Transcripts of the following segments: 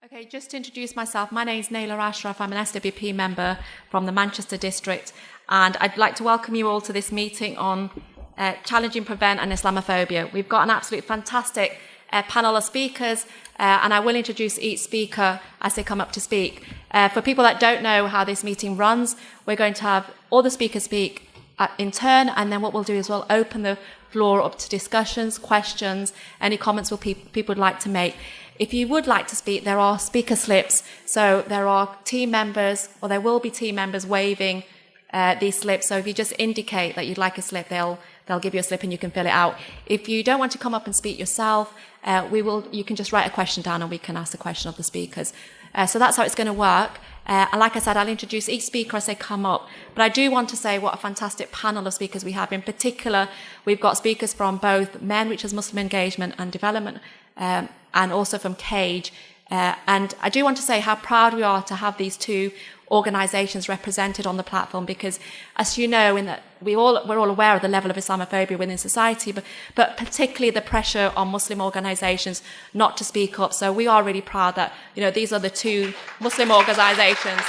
Okay, just to introduce myself, my name is Naila Ashraf. I'm an SWP member from the Manchester District, and I'd like to welcome you all to this meeting on challenging prevent and Islamophobia. We've got an absolutely fantastic panel of speakers, and I will introduce each speaker as they come up to speak. For people that don't know how this meeting runs, we're going to have all the speakers speak in turn, and then what we'll do is we'll open the floor up to discussions, questions, any comments people would like to make. If you would like to speak, there are speaker slips. So there are team members, or there will be team members waving these slips. So if you just indicate that you'd like a slip, they'll give you a slip and you can fill it out. If you don't want to come up and speak yourself, you can just write a question down and we can ask the question of the speakers. So that's how it's going to work. And like I said, I'll introduce each speaker as they come up. But I do want to say what a fantastic panel of speakers we have. In particular, we've got speakers from both MEN, which is Muslim Engagement and Development, and also from CAGE. And I do want to say how proud we are to have these two organisations represented on the platform, because, as you know, we're all aware of the level of Islamophobia within society, but particularly the pressure on Muslim organisations not to speak up. So we are really proud that these are the two Muslim organisations.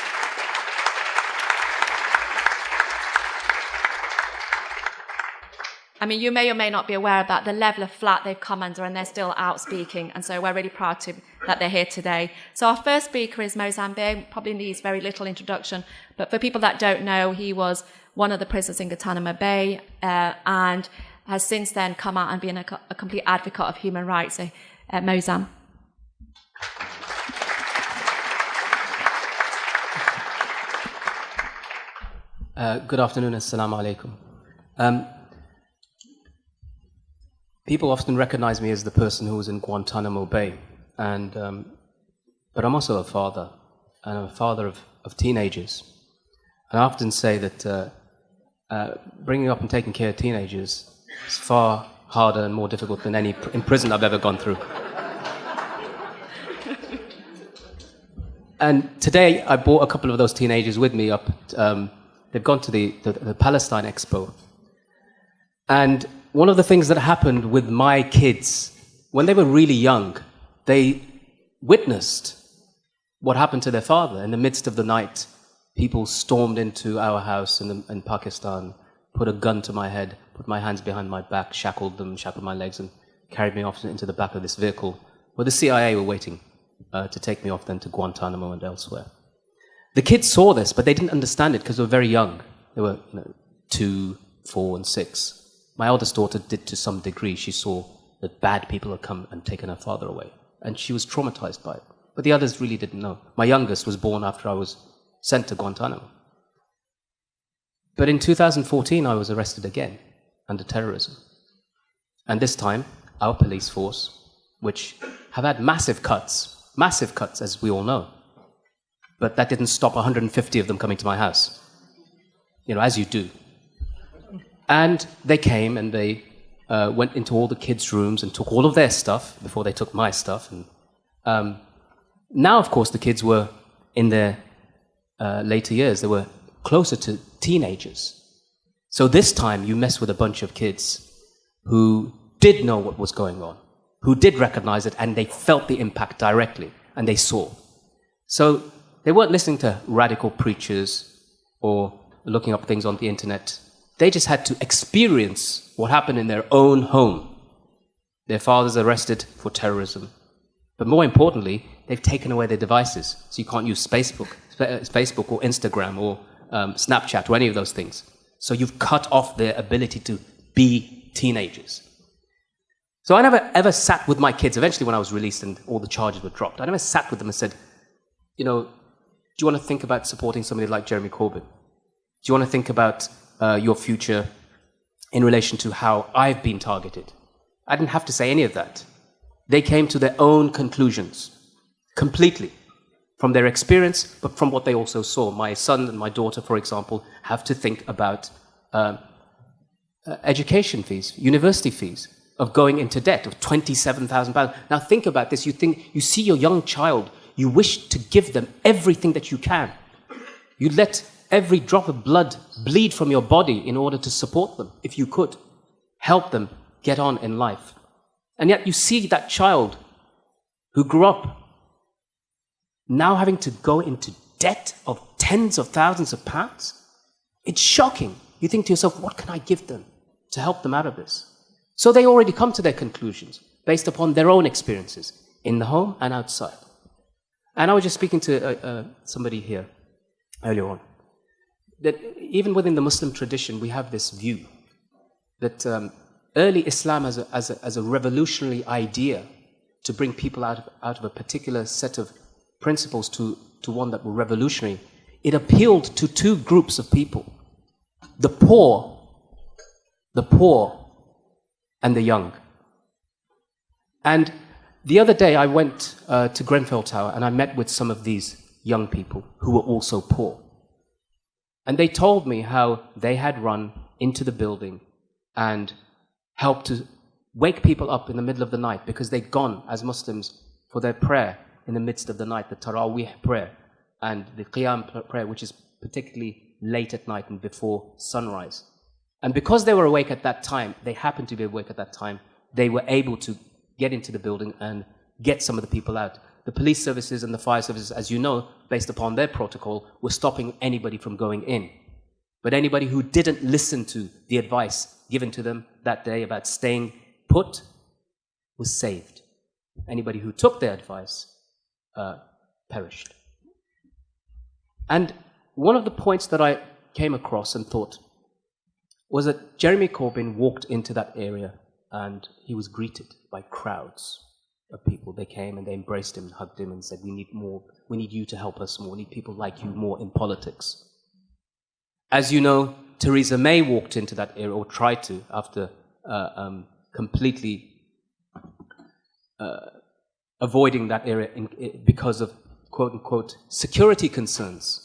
I mean, you may or may not be aware about the level of flat they've come under, and they're still out speaking. And so we're really proud that they're here today. So our first speaker is Moazzam Begg. Probably needs very little introduction. But for people that don't know, he was one of the prisoners in Guantanamo Bay and has since then come out and been a complete advocate of human rights. So, Moazzam. Good afternoon. Assalamu alaikum. People often recognize me as the person who was in Guantanamo Bay, but I'm also a father, and I'm a father of teenagers. And I often say that bringing up and taking care of teenagers is far harder and more difficult than any prison I've ever gone through. And today I brought a couple of those teenagers with me up. They've gone to the Palestine Expo. And one of the things that happened with my kids, when they were really young, they witnessed what happened to their father. In the midst of the night, people stormed into our house in Pakistan, put a gun to my head, put my hands behind my back, shackled my legs, and carried me off into the back of this vehicle, where the CIA were waiting to take me off then to Guantanamo and elsewhere. The kids saw this, but they didn't understand it because they were very young. They were 2, 4, and 6. My eldest daughter did to some degree. She saw that bad people had come and taken her father away, and she was traumatized by it. But the others really didn't know. My youngest was born after I was sent to Guantanamo. But in 2014, I was arrested again under terrorism. And this time, our police force, which have had massive cuts, as we all know, but that didn't stop 150 of them coming to my house, as you do. And they came and they went into all the kids' rooms and took all of their stuff before they took my stuff. And now, of course, the kids were in their later years. They were closer to teenagers. So this time you mess with a bunch of kids who did know what was going on, who did recognize it, and they felt the impact directly, and they saw. So they weren't listening to radical preachers or looking up things on the internet. They just had to experience what happened in their own home. Their fathers arrested for terrorism. But more importantly, they've taken away their devices. So you can't use Facebook or Instagram or Snapchat or any of those things. So you've cut off their ability to be teenagers. So I never ever sat with my kids, eventually when I was released and all the charges were dropped, I never sat with them and said, do you want to think about supporting somebody like Jeremy Corbyn? Do you want to think about your future in relation to how I've been targeted? I didn't have to say any of that. They came to their own conclusions, completely, from their experience, but from what they also saw. My son and my daughter, for example, have to think about education fees, university fees, of going into debt of £27,000. Now think about this. You see your young child, you wish to give them everything that you can. You let every drop of blood bleed from your body in order to support them, if you could. Help them get on in life. And yet you see that child who grew up now having to go into debt of tens of thousands of pounds? It's shocking. You think to yourself, what can I give them to help them out of this? So they already come to their conclusions based upon their own experiences in the home and outside. And I was just speaking to somebody here earlier on, that even within the Muslim tradition, we have this view that early Islam as a revolutionary idea to bring people out of a particular set of principles to one that were revolutionary, it appealed to two groups of people, the poor and the young. And the other day I went to Grenfell Tower and I met with some of these young people who were also poor. And they told me how they had run into the building and helped to wake people up in the middle of the night because they'd gone as Muslims for their prayer in the midst of the night, the Taraweeh prayer and the Qiyam prayer, which is particularly late at night and before sunrise. And because they were awake at that time, they happened to be awake at that time, they were able to get into the building and get some of the people out. The police services and the fire services, as you know, based upon their protocol, were stopping anybody from going in. But anybody who didn't listen to the advice given to them that day about staying put was saved. Anybody who took their advice perished. And one of the points that I came across and thought was that Jeremy Corbyn walked into that area and he was greeted by crowds of people. They came and they embraced him and hugged him and said, we need more, we need you to help us more, we need people like you more in politics. As you know, Theresa May walked into that area, or tried to, after completely avoiding that area because of, quote-unquote, security concerns.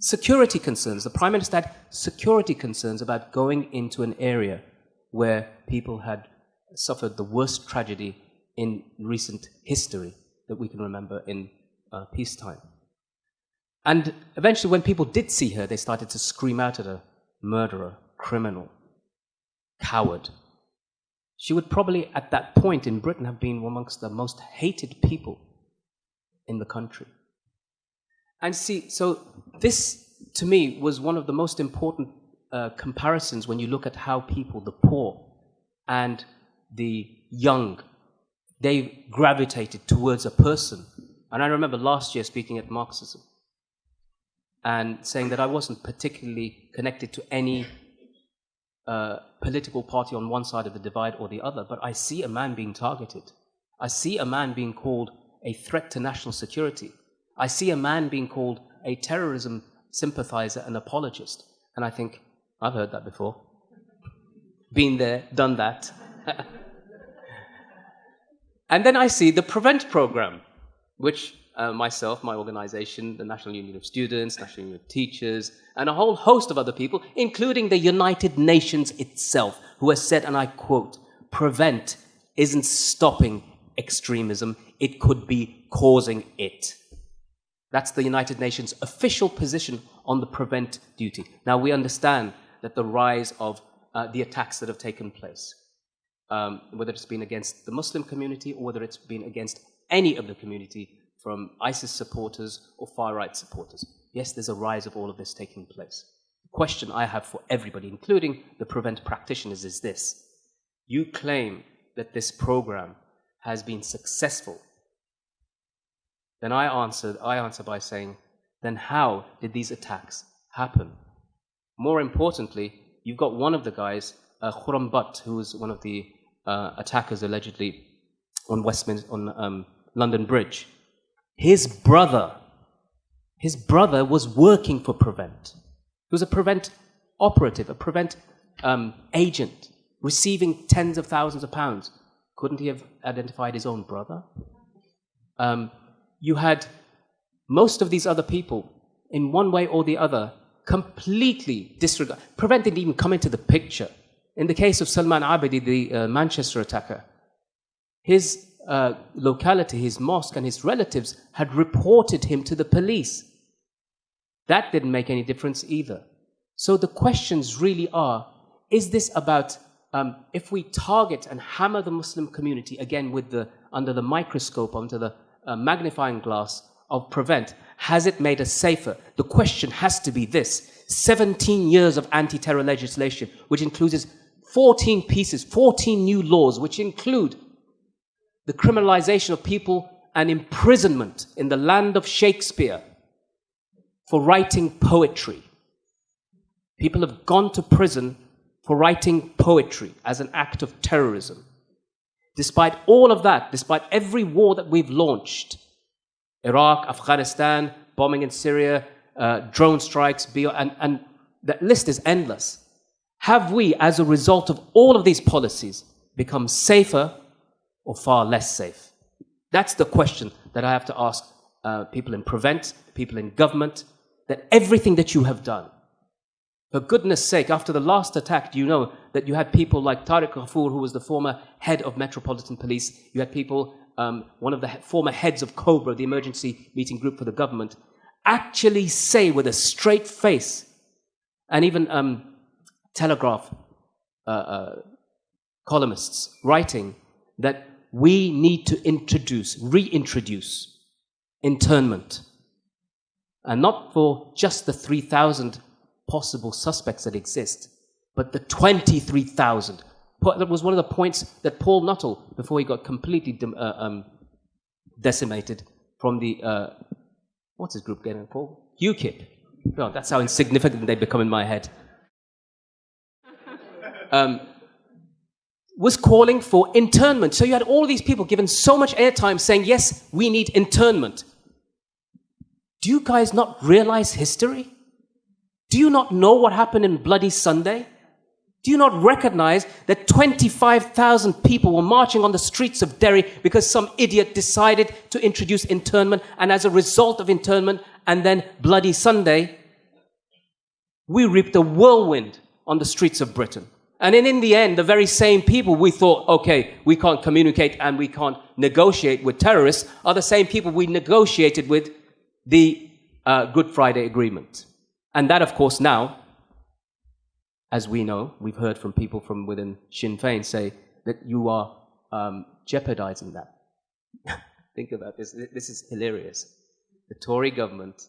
Security concerns. The Prime Minister had security concerns about going into an area where people had suffered the worst tragedy in recent history that we can remember in peacetime. And eventually, when people did see her, they started to scream out at her, murderer, criminal, coward. She would probably, at that point in Britain, have been amongst the most hated people in the country. And see, so this, to me, was one of the most important comparisons when you look at how people, the poor and the young, they gravitated towards a person. And I remember last year speaking at Marxism and saying that I wasn't particularly connected to any political party on one side of the divide or the other, but I see a man being targeted. I see a man being called a threat to national security. I see a man being called a terrorism sympathizer and apologist. And I think, I've heard that before. Been there, done that. And then I see the Prevent program, which myself, my organization, the National Union of Students, National Union of Teachers, and a whole host of other people, including the United Nations itself, who has said, and I quote, "Prevent isn't stopping extremism, it could be causing it." That's the United Nations' official position on the prevent duty. Now, we understand that the rise of the attacks that have taken place, whether it's been against the Muslim community or whether it's been against any of the community, from ISIS supporters or far-right supporters. Yes, there's a rise of all of this taking place. The question I have for everybody, including the prevent practitioners, is this. You claim that this program has been successful. Then I answer by saying, then how did these attacks happen? More importantly, you've got one of the guys, Khurram Butt, who was one of the attackers allegedly on London Bridge. His brother was working for Prevent. He was a Prevent operative, a Prevent agent, receiving tens of thousands of pounds. Couldn't he have identified his own brother? You had most of these other people, in one way or the other, completely disregard. Prevent didn't even come into the picture. In the case of Salman Abedi, the Manchester attacker, his locality, his mosque and his relatives had reported him to the police. That didn't make any difference either. So the questions really are, is this about, if we target and hammer the Muslim community, again under the microscope, under the magnifying glass of Prevent, has it made us safer? The question has to be this. 17 years of anti-terror legislation, which includes 14 pieces, 14 new laws, which include the criminalization of people and imprisonment in the land of Shakespeare for writing poetry. People have gone to prison for writing poetry as an act of terrorism. Despite all of that, despite every war that we've launched, Iraq, Afghanistan, bombing in Syria, drone strikes, and the list is endless. Have we, as a result of all of these policies, become safer or far less safe? That's the question that I have to ask people in Prevent, people in government, that everything that you have done, for goodness sake, after the last attack, you know that you had people like Tariq Ghafoor, who was the former head of Metropolitan Police. You had people, one of the former heads of COBRA, the emergency meeting group for the government, actually say with a straight face, and even Telegraph columnists writing that we need to reintroduce internment. And not for just the 3,000 possible suspects that exist, but the 23,000. That was one of the points that Paul Nuttall, before he got completely decimated from the, what's his group getting called? UKIP. Oh, that's how insignificant they become in my head. Was calling for internment. So you had all these people given so much airtime saying, yes, we need internment. Do you guys not realize history? Do you not know what happened in Bloody Sunday? Do you not recognize that 25,000 people were marching on the streets of Derry because some idiot decided to introduce internment, and as a result of internment and then Bloody Sunday, we reaped a whirlwind on the streets of Britain. And in the end, the very same people we thought, okay, we can't communicate and we can't negotiate with terrorists, are the same people we negotiated with the Good Friday Agreement. And that, of course, now, as we know, we've heard from people from within Sinn Féin say that you are jeopardizing that. Think about this. This is hilarious. The Tory government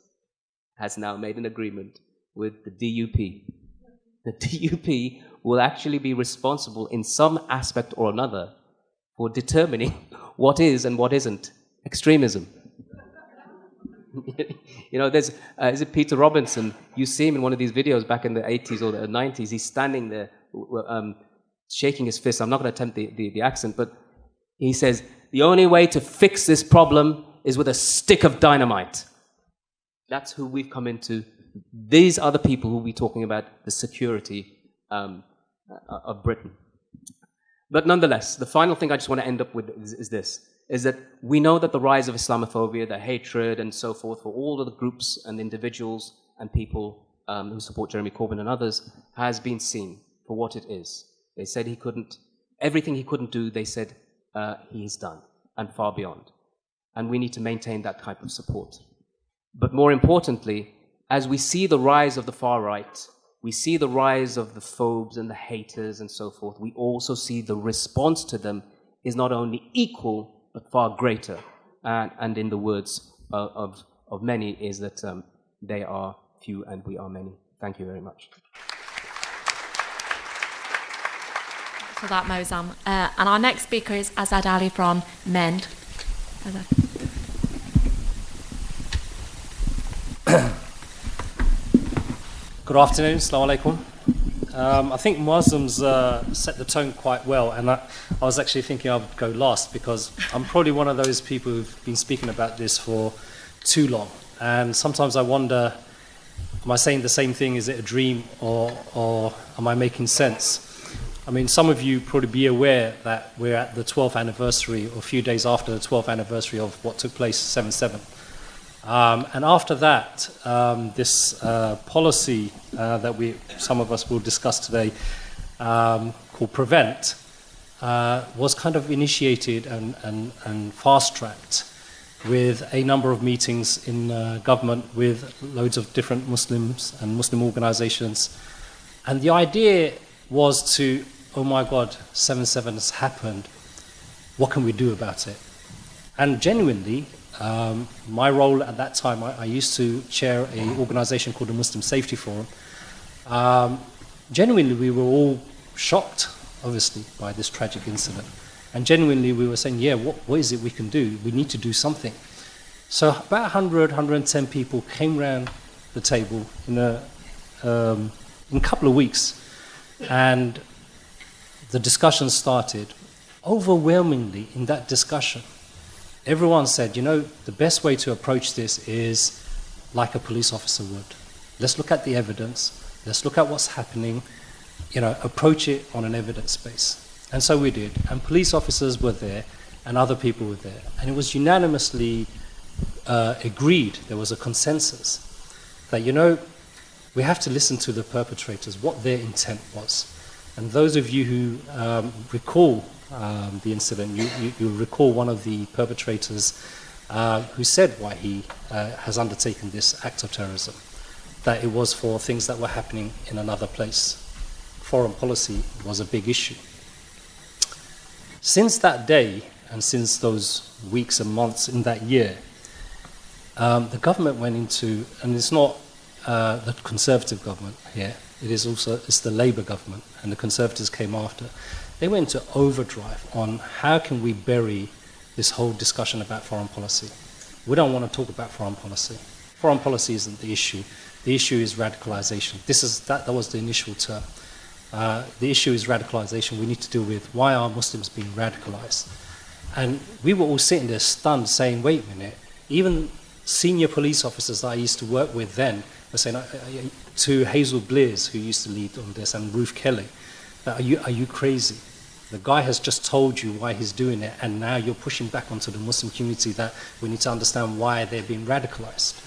has now made an agreement with the DUP. The DUP will actually be responsible in some aspect or another for determining what is and what isn't extremism. You know, there's, is it Peter Robinson? You see him in one of these videos back in the 80s or the 90s. He's standing there shaking his fist. I'm not going to attempt the accent, but he says, the only way to fix this problem is with a stick of dynamite. That's who we've come into. These are the people who will be talking about the security of Britain. But nonetheless, the final thing I just want to end up with is this, is that we know that the rise of Islamophobia, the hatred and so forth for all of the groups and individuals and people who support Jeremy Corbyn and others has been seen for what it is. They said he couldn't, everything he couldn't do, they said he's done and far beyond. And we need to maintain that type of support. But more importantly, as we see the rise of the far right, we see the rise of the phobes and the haters and so forth, we also see the response to them is not only equal, but far greater. And in the words of many, is that they are few and we are many. Thank you very much. For that, Moazzam. And our next speaker is Azad Ali from MEND. Azad. Good afternoon, Assalamu alaikum. I think Moazzam's set the tone quite well, and I was actually thinking I would go last because I'm probably one of those people who've been speaking about this for too long. And sometimes I wonder, am I saying the same thing? Is it a dream or am I making sense? I mean, some of you probably be aware that we're at the 12th anniversary, or a few days after the 12th anniversary of what took place 7/7. And after that, this policy that some of us will discuss today, called Prevent, was kind of initiated and fast-tracked with a number of meetings in government with loads of different Muslims and Muslim organizations. And the idea was to, oh my God, 7/7 has happened. What can we do about it? And genuinely, My role at that time, I used to chair an organization called the Muslim Safety Forum. Genuinely, we were all shocked, obviously, by this tragic incident. And genuinely, we were saying, yeah, what is it we can do? We need to do something. So about 100, 110 people came around the table in a couple of weeks. And the discussion started. Overwhelmingly, in that discussion, everyone said, the best way to approach this is like a police officer would. Let's look at the evidence. Let's look at what's happening. Approach it on an evidence base. And so we did. And police officers were there, and other people were there. And it was unanimously agreed, there was a consensus, that, we have to listen to the perpetrators, what their intent was. And those of you who recall the incident, you recall one of the perpetrators who said why he has undertaken this act of terrorism, that it was for things that were happening in another place. Foreign policy was a big issue. Since that day, and since those weeks and months in that year, the government went into, and it's not the Conservative government here, it's the Labour government, and the Conservatives came after. They went into overdrive on how can we bury this whole discussion about foreign policy. We don't want to talk about foreign policy. Foreign policy isn't the issue. The issue is radicalization. That was the initial term. The issue is radicalization. We need to deal with why are Muslims being radicalized. And we were all sitting there stunned saying, wait a minute, even senior police officers that I used to work with then were saying, to Hazel Blears, who used to lead on this, and Ruth Kelly, are you crazy? The guy has just told you why he's doing it, and now you're pushing back onto the Muslim community that we need to understand why they're being radicalized.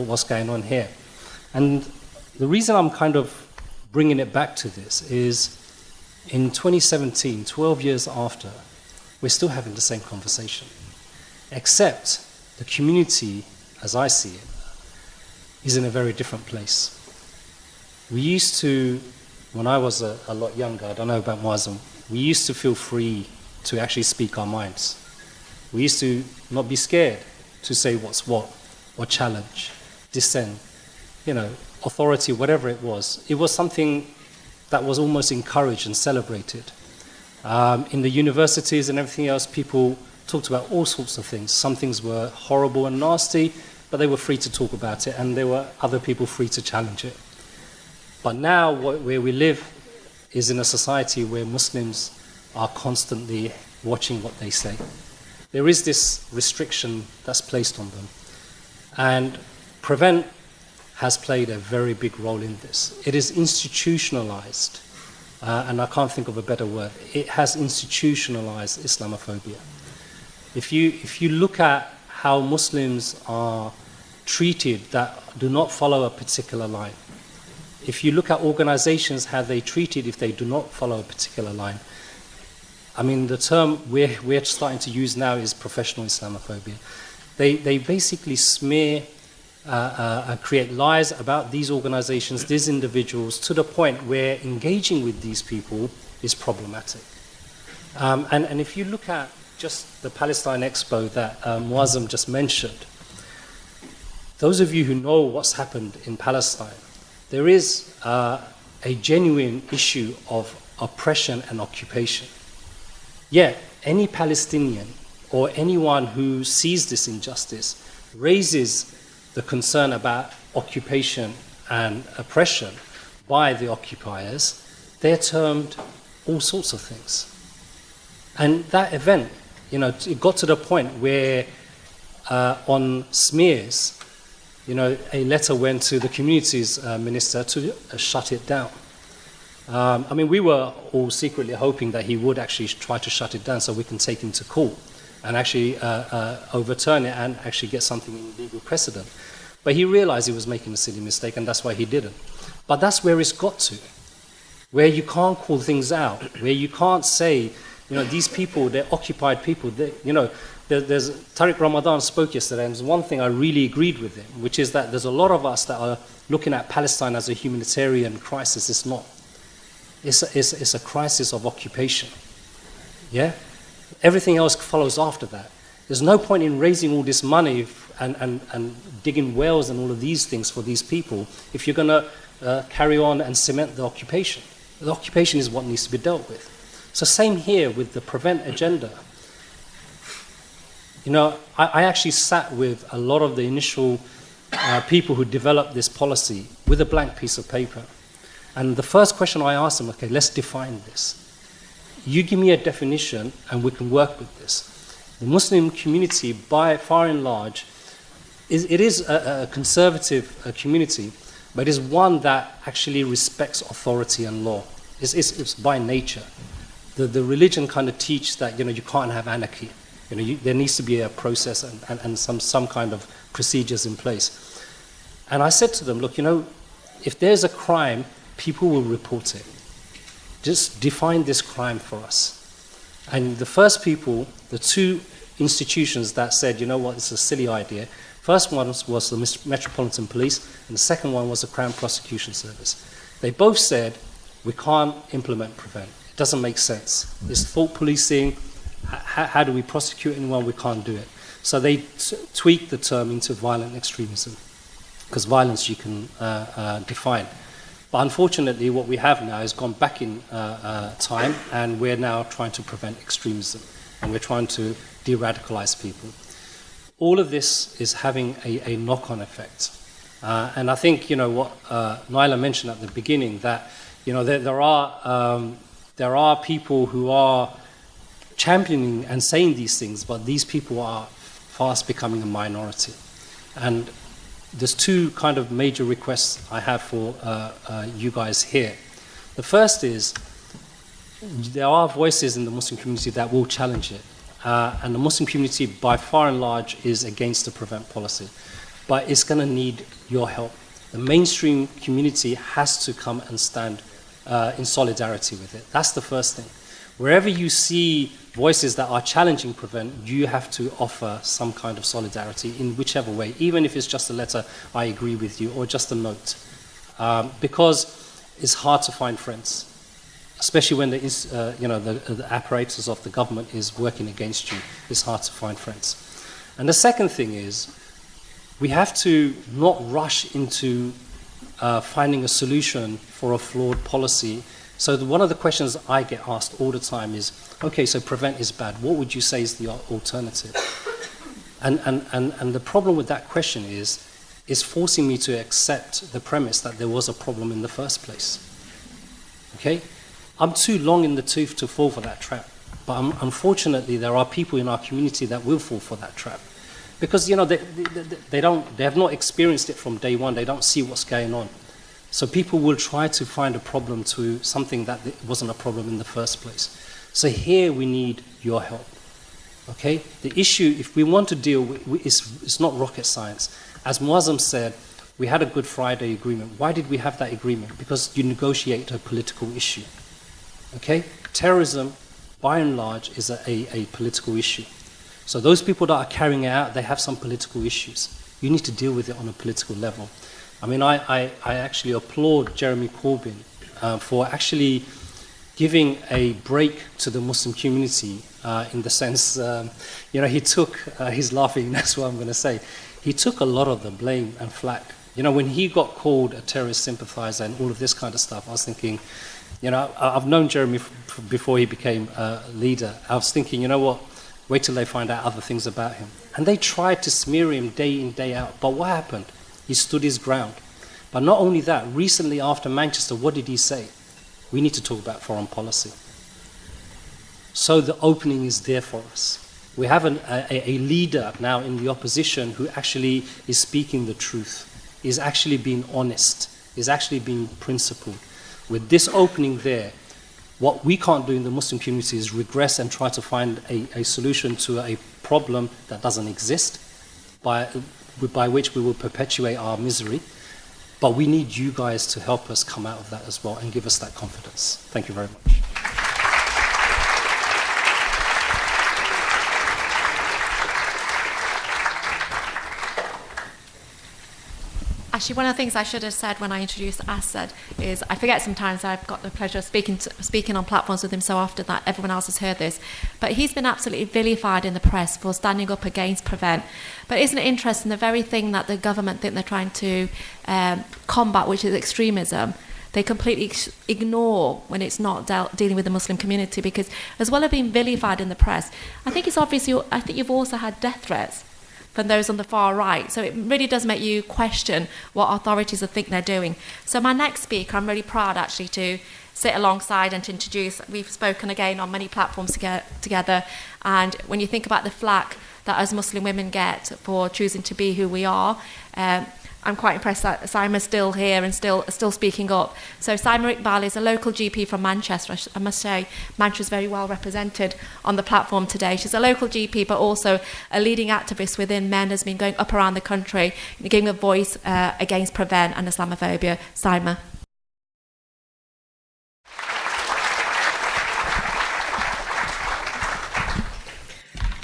What's going on here? And the reason I'm kind of bringing it back to this is in 2017, 12 years after, we're still having the same conversation, except the community, as I see it, is in a very different place. We used to, when I was a lot younger, I don't know about Moazzam, we used to feel free to actually speak our minds. We used to not be scared to say what's what, or challenge, dissent, authority, whatever it was. It was something that was almost encouraged and celebrated. In the universities and everything else, people talked about all sorts of things. Some things were horrible and nasty, but they were free to talk about it, and there were other people free to challenge it. But now, where we live is in a society where Muslims are constantly watching what they say. There is this restriction that's placed on them. And Prevent has played a very big role in this. It is institutionalized, and I can't think of a better word. It has institutionalized Islamophobia. If you look at how Muslims are treated that do not follow a particular line, if you look at organizations, how they treated if they do not follow a particular line, I mean, the term we're starting to use now is professional Islamophobia. They basically smear and create lies about these organizations, these individuals, to the point where engaging with these people is problematic. And if you look at just the Palestine Expo that Moazzam just mentioned, those of you who know what's happened in Palestine, there is a genuine issue of oppression and occupation. Yet, any Palestinian or anyone who sees this injustice raises the concern about occupation and oppression by the occupiers, they're termed all sorts of things. And that event, it got to the point where on smears, a letter went to the communities minister to shut it down. I mean, we were all secretly hoping that he would actually try to shut it down so we can take him to court and actually overturn it and actually get something in legal precedent. But he realized he was making a silly mistake, and that's why he didn't. But that's where it's got to, where you can't call things out, where you can't say, these people, they're occupied people. There's Tariq Ramadan spoke yesterday, and there's one thing I really agreed with him, which is that there's a lot of us that are looking at Palestine as a humanitarian crisis. It's not. It's a crisis of occupation. Yeah? Everything else follows after that. There's no point in raising all this money and digging wells and all of these things for these people if you're going to carry on and cement the occupation. The occupation is what needs to be dealt with. So same here with the prevent agenda. You know, I actually sat with a lot of the initial people who developed this policy with a blank piece of paper. And the first question I asked them, okay, let's define this. You give me a definition and we can work with this. The Muslim community, by far and large, it is a conservative community, but it is one that actually respects authority and law. It's by nature. The religion kind of teaches that, you know, you can't have anarchy. You know, there needs to be a process and some kind of procedures in place. And I said to them, look, you know, if there's a crime, people will report it. Just define this crime for us. And the first people, the two institutions that said, you know what, it's a silly idea. First one was the Metropolitan Police, and the second one was the Crown Prosecution Service. They both said, we can't implement prevent. It doesn't make sense. It's thought policing. How do we prosecute anyone? We can't do it. So they tweaked the term into violent extremism, because violence you can define. But unfortunately, what we have now has gone back in time, and we're now trying to prevent extremism, and we're trying to de-radicalize people. All of this is having a knock-on effect. And I think, you know, what Naila mentioned at the beginning, that, you know, there are people who are championing and saying these things, but these people are fast becoming a minority. And there's two kind of major requests I have for you guys here. The first is, there are voices in the Muslim community that will challenge it. And the Muslim community, by far and large, is against the prevent policy. But it's going to need your help. The mainstream community has to come and stand in solidarity with it. That's the first thing. Wherever you see voices that are challenging prevent, you have to offer some kind of solidarity in whichever way, even if it's just a letter, I agree with you, or just a note. Because it's hard to find friends, especially when the apparatus of the government is working against you. It's hard to find friends. And the second thing is, we have to not rush into finding a solution for a flawed policy. So one of the questions I get asked all the time is, okay, so prevent is bad. What would you say is the alternative? And the problem with that question is forcing me to accept the premise that there was a problem in the first place. Okay? I'm too long in the tooth to fall for that trap. But unfortunately, there are people in our community that will fall for that trap. Because, you know, they have not experienced it from day one. They don't see what's going on. So people will try to find a problem to something that wasn't a problem in the first place. So here we need your help. Okay? The issue, if we want to deal with, it's not rocket science. As Moazzam said, we had a Good Friday agreement. Why did we have that agreement? Because you negotiate a political issue. Okay? Terrorism, by and large, is a political issue. So those people that are carrying it out, they have some political issues. You need to deal with it on a political level. I mean, I actually applaud Jeremy Corbyn for actually giving a break to the Muslim community in the sense, you know, he took, he's laughing, that's what I'm going to say, he took a lot of the blame and flack. You know, when he got called a terrorist sympathizer and all of this kind of stuff, I was thinking, you know, I've known Jeremy before he became leader. I was thinking, you know what, wait till they find out other things about him. And they tried to smear him day in, day out. But what happened? He stood his ground. But not only that, recently after Manchester, what did he say? We need to talk about foreign policy. So the opening is there for us. We have a leader now in the opposition who actually is speaking the truth, is actually being honest, is actually being principled. With this opening there, what we can't do in the Muslim community is regress and try to find a solution to a problem that doesn't exist, by which we will perpetuate our misery. But we need you guys to help us come out of that as well and give us that confidence. Thank you very much. Actually, one of the things I should have said when I introduced Azad is I forget sometimes I've got the pleasure of speaking on platforms with him so often that everyone else has heard this. But he's been absolutely vilified in the press for standing up against Prevent. But isn't it interesting, the very thing that the government think they're trying to combat, which is extremism, they completely ignore when it's not dealing with the Muslim community, because as well as being vilified in the press, I think you've also had death threats from those on the far right. So it really does make you question what authorities think they're doing. So my next speaker, I'm really proud actually to sit alongside and to introduce. We've spoken again on many platforms together, and when you think about the flack that as Muslim women get for choosing to be who we are, I'm quite impressed that Siema's still here and still speaking up. So Siema Iqbal is a local GP from Manchester. I must say, Manchester's very well represented on the platform today. She's a local GP, but also a leading activist within Men, has been going up around the country, giving a voice against Prevent and Islamophobia. Siema.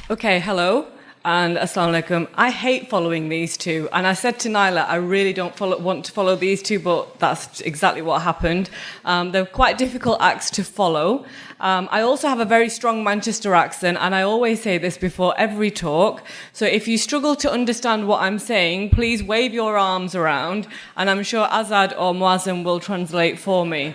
Okay, hello. And Assalamu alaikum. I hate following these two. And I said to Naila, I really don't want to follow these two, but that's exactly what happened. They're quite difficult acts to follow. I also have a very strong Manchester accent, and I always say this before every talk. So if you struggle to understand what I'm saying, please wave your arms around, and I'm sure Azad or Moazzam will translate for me.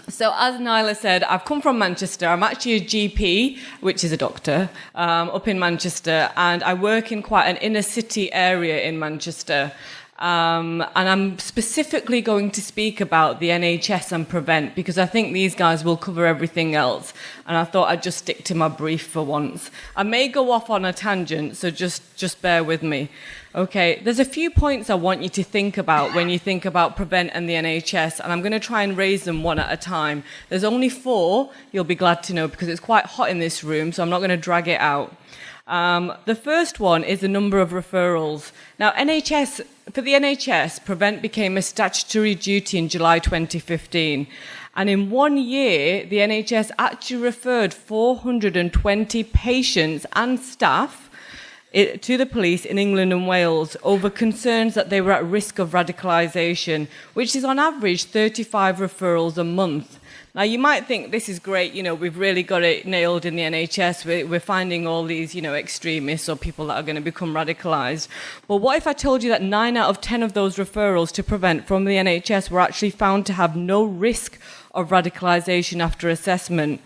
So as Naila said, I've come from Manchester. I'm actually a GP, which is a doctor, up in Manchester, and I work in quite an inner city area in Manchester. And I'm specifically going to speak about the NHS and Prevent, because I think these guys will cover everything else, and I thought I'd just stick to my brief for once. I may go off on a tangent, so just bear with me. Okay, there's a few points I want you to think about when you think about Prevent and the NHS, and I'm going to try and raise them one at a time. There's only 4, you'll be glad to know, because it's quite hot in this room, so I'm not going to drag it out. The first one is the number of referrals. Now, for the NHS, Prevent became a statutory duty in July 2015. And in 1 year, the NHS actually referred 420 patients and staff to the police in England and Wales over concerns that they were at risk of radicalisation, which is on average 35 referrals a month. Now, you might think this is great, we've really got it nailed in the NHS, we're finding all these, extremists or people that are going to become radicalised. But what if I told you that 9 out of 10 of those referrals to Prevent from the NHS were actually found to have no risk of radicalisation after assessment?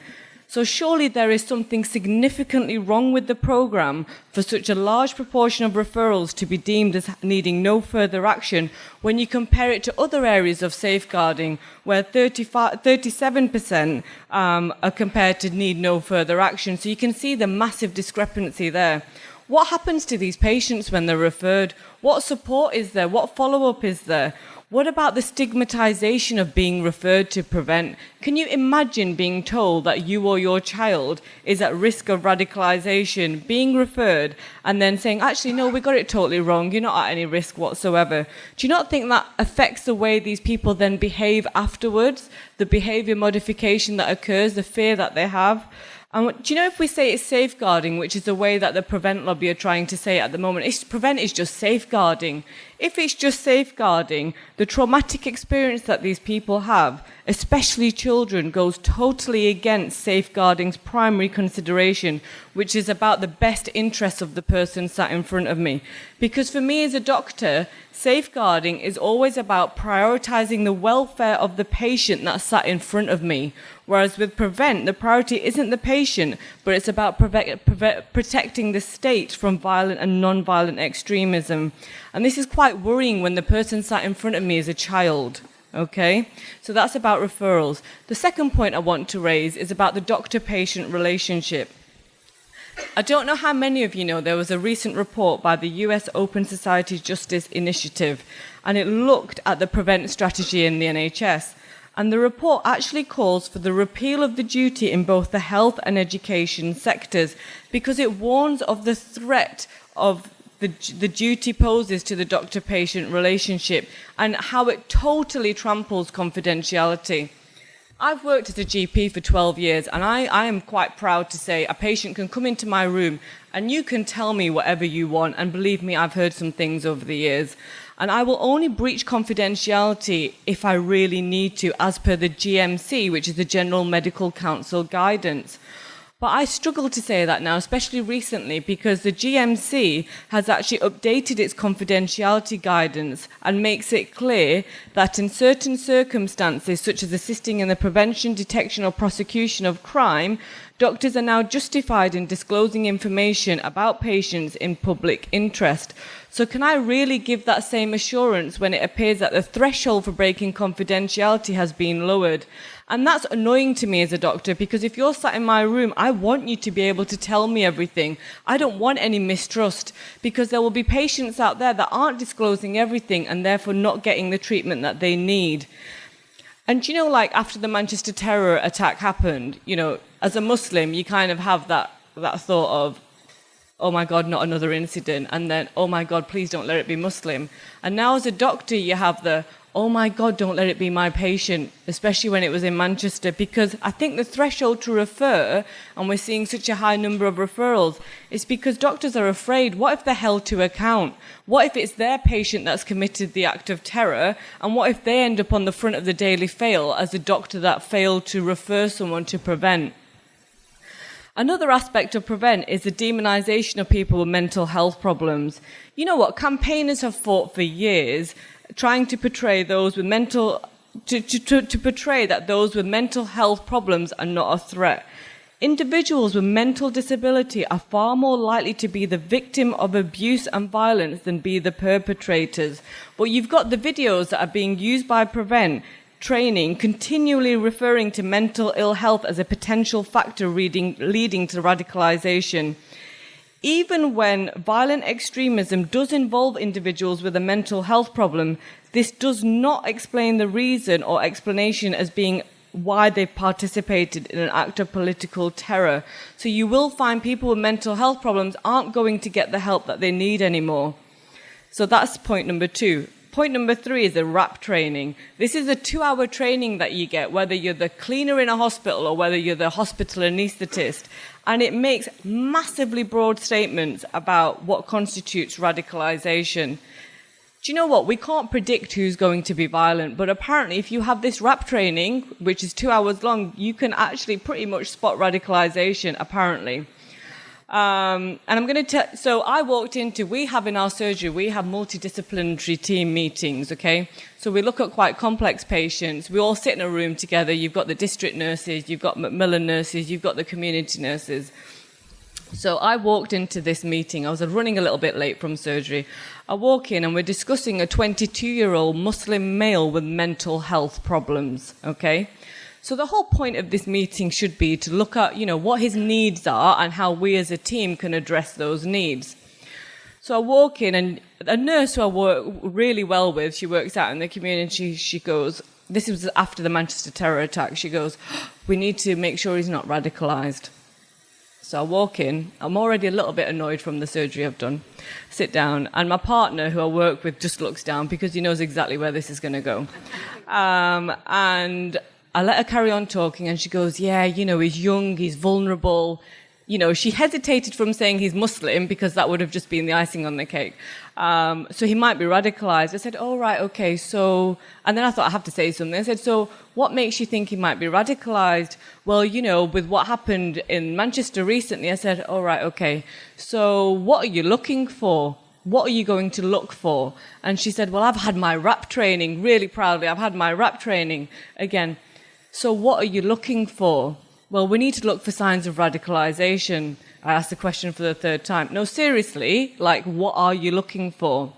So surely there is something significantly wrong with the programme for such a large proportion of referrals to be deemed as needing no further action when you compare it to other areas of safeguarding where 37% are compared to need no further action. So you can see the massive discrepancy there. What happens to these patients when they're referred? What support is there? What follow-up is there? What about the stigmatization of being referred to Prevent? Can you imagine being told that you or your child is at risk of radicalization, being referred, and then saying, actually, no, we got it totally wrong, you're not at any risk whatsoever? Do you not think that affects the way these people then behave afterwards, the behavior modification that occurs, the fear that they have? And do you know, if we say it's safeguarding, which is the way that the Prevent lobby are trying to say it at the moment, Prevent is just safeguarding. If it's just safeguarding, the traumatic experience that these people have, especially children, goes totally against safeguarding's primary consideration, which is about the best interests of the person sat in front of me. Because for me as a doctor, safeguarding is always about prioritizing the welfare of the patient that sat in front of me. Whereas with Prevent, the priority isn't the patient, but it's about protecting the state from violent and non-violent extremism. And this is quite worrying when the person sat in front of me is a child. Okay? So that's about referrals. The second point I want to raise is about the doctor-patient relationship. I don't know how many of you know, there was a recent report by the US Open Society Justice Initiative, and it looked at the Prevent strategy in the NHS. And the report actually calls for the repeal of the duty in both the health and education sectors, because it warns of the threat of the duty poses to the doctor-patient relationship and how it totally tramples confidentiality. I've worked as a GP for 12 years, and I am quite proud to say a patient can come into my room and you can tell me whatever you want, and believe me, I've heard some things over the years. And I will only breach confidentiality if I really need to, as per the GMC, which is the General Medical Council guidance. But I struggle to say that now, especially recently, because the GMC has actually updated its confidentiality guidance and makes it clear that in certain circumstances, such as assisting in the prevention, detection or prosecution of crime, doctors are now justified in disclosing information about patients in public interest. So can I really give that same assurance when it appears that the threshold for breaking confidentiality has been lowered? And that's annoying to me as a doctor, because if you're sat in my room, I want you to be able to tell me everything. I don't want any mistrust, because there will be patients out there that aren't disclosing everything and therefore not getting the treatment that they need. And you know, like after the Manchester terror attack happened, you know, as a Muslim, you kind of have that thought of, oh my God, not another incident. And then, oh my God, please don't let it be Muslim. And now as a doctor, you have the, oh my God, don't let it be my patient, especially when it was in Manchester, because I think the threshold to refer, and we're seeing such a high number of referrals, is because doctors are afraid, what if they're held to account? What if it's their patient that's committed the act of terror? And what if they end up on the front of the Daily Mail as a doctor that failed to refer someone to prevent? Another aspect of prevent is the demonization of people with mental health problems. You know what? Campaigners have fought for years trying to portray those with to portray that those with mental health problems are not a threat. Individuals with mental disability are far more likely to be the victim of abuse and violence than be the perpetrators. But you've got the videos that are being used by Prevent training continually referring to mental ill health as a potential factor leading to radicalization. Even when violent extremism does involve individuals with a mental health problem, this does not explain the reason or explanation as being why they participated in an act of political terror. So you will find people with mental health problems aren't going to get the help that they need anymore. So that's point number 2. Point number 3 is the RAP training. This is a 2-hour training that you get, whether you're the cleaner in a hospital or whether you're the hospital anaesthetist. And it makes massively broad statements about what constitutes radicalization. Do you know what? We can't predict who's going to be violent, but apparently if you have this RAP training, which is 2 hours long, you can actually pretty much spot radicalization, apparently. And I'm going to so I walked into, we have in our surgery, we have multidisciplinary team meetings, okay? So we look at quite complex patients. We all sit in a room together. You've got the district nurses, you've got Macmillan nurses, you've got the community nurses. So I walked into this meeting. I was running a little bit late from surgery. I walk in and we're discussing a 22-year-old Muslim male with mental health problems, okay? So the whole point of this meeting should be to look at, what his needs are and how we as a team can address those needs. So I walk in and a nurse who I work really well with, she works out in the community, she goes, this was after the Manchester terror attack, she goes, we need to make sure he's not radicalised. So I walk in, I'm already a little bit annoyed from the surgery I've done, sit down, and my partner who I work with just looks down because he knows exactly where this is going to go. And I let her carry on talking, and she goes, yeah, he's young, he's vulnerable. She hesitated from saying he's Muslim because that would have just been the icing on the cake. So he might be radicalized. I said, oh, right, okay, so... And then I thought I have to say something. I said, so what makes you think he might be radicalized? Well, with what happened in Manchester recently, I said, oh, right, okay, so what are you looking for? What are you going to look for? And she said, well, I've had my RAP training, really proudly, I've had my RAP training. Again, so what are you looking for? Well, we need to look for signs of radicalization. I asked the question for the 3rd time. No, seriously, what are you looking for?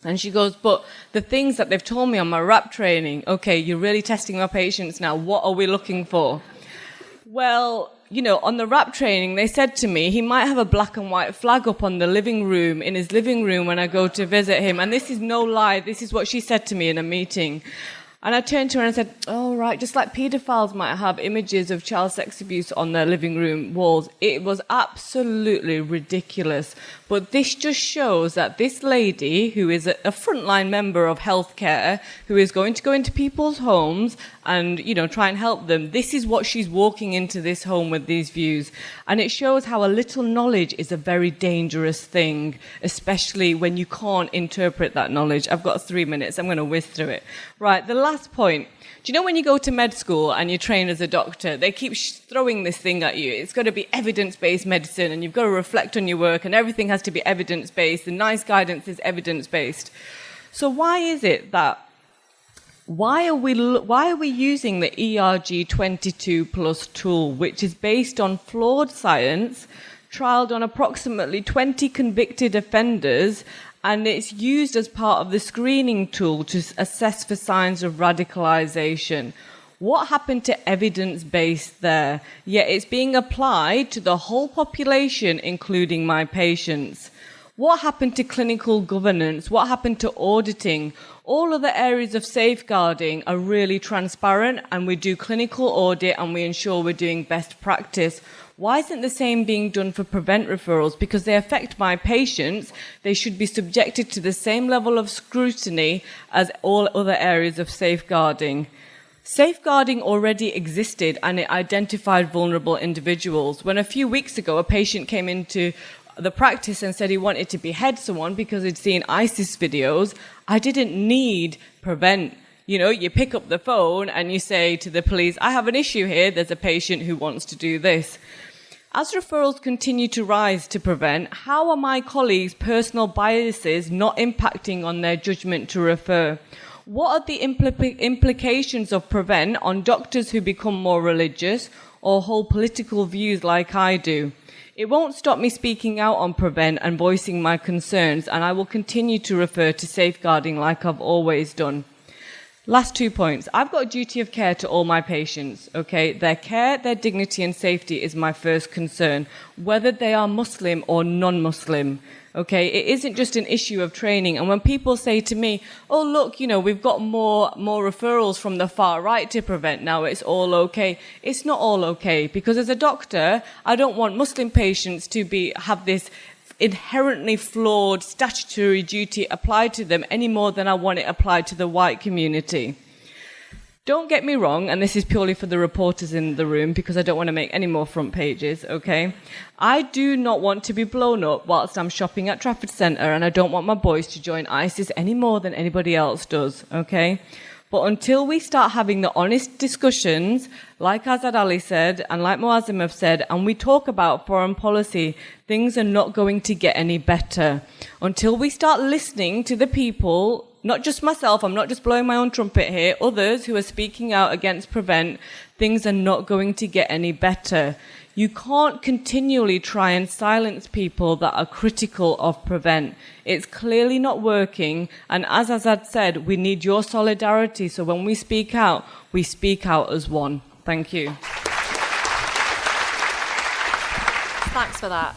And she goes, but the things that they've told me on my RAP training, okay, you're really testing my patients now. What are we looking for? Well, on the RAP training, they said to me, he might have a black and white flag up on the in his living room when I go to visit him. And this is no lie. This is what she said to me in a meeting. And I turned to her and I said, oh, right, just like paedophiles might have images of child sex abuse on their living room walls. It was absolutely ridiculous. But this just shows that this lady, who is a frontline member of healthcare, who is going to go into people's homes and, try and help them, this is what she's walking into this home with, these views. And it shows how a little knowledge is a very dangerous thing, especially when you can't interpret that knowledge. I've got 3 minutes. I'm going to whiz through it. Right, the last point. Do you know when you go to med school and you train as a doctor, they keep throwing this thing at you. It's got to be evidence-based medicine, and you've got to reflect on your work, and everything has to be evidence-based. The nice guidance is evidence-based. So why is it that why are we using the ERG22 plus tool, which is based on flawed science, trialed on approximately 20 convicted offenders, and it's used as part of the screening tool to assess for signs of radicalization? What happened to evidence-based there? Yet it's being applied to the whole population, including my patients. What happened to clinical governance? What happened to auditing? All other areas of safeguarding are really transparent, and we do clinical audit and we ensure we're doing best practice. Why isn't the same being done for prevent referrals? Because they affect my patients. They should be subjected to the same level of scrutiny as all other areas of safeguarding. Safeguarding already existed, and it identified vulnerable individuals. When a few weeks ago a patient came into the practice and said he wanted to behead someone because he'd seen ISIS videos, I didn't need prevent. You pick up the phone and you say to the police, I have an issue here, there's a patient who wants to do this. As referrals continue to rise to prevent, how are my colleagues' personal biases not impacting on their judgment to refer? What are the implications of prevent on doctors who become more religious or hold political views like I do? It won't stop me speaking out on prevent and voicing my concerns, and I will continue to refer to safeguarding like I've always done. Last 2 points. I've got a duty of care to all my patients, okay? Their care, their dignity and safety is my first concern, whether they are Muslim or non-Muslim, okay? It isn't just an issue of training. And when people say to me, oh, look, we've got more referrals from the far right to prevent now, it's all okay. It's not all okay, because as a doctor, I don't want Muslim patients to have this inherently flawed statutory duty applied to them any more than I want it applied to the white community. Don't get me wrong, and this is purely for the reporters in the room because I don't want to make any more front pages, okay? I do not want to be blown up whilst I'm shopping at Trafford Centre, and I don't want my boys to join ISIS any more than anybody else does, okay? But until we start having the honest discussions, like Azad Ali said, and like Moazzam have said, and we talk about foreign policy, things are not going to get any better. Until we start listening to the people, not just myself, I'm not just blowing my own trumpet here, others who are speaking out against prevent, things are not going to get any better. You can't continually try and silence people that are critical of prevent. It's clearly not working, and as Azad said, we need your solidarity, so when we speak out as one. Thank you. Thanks for that.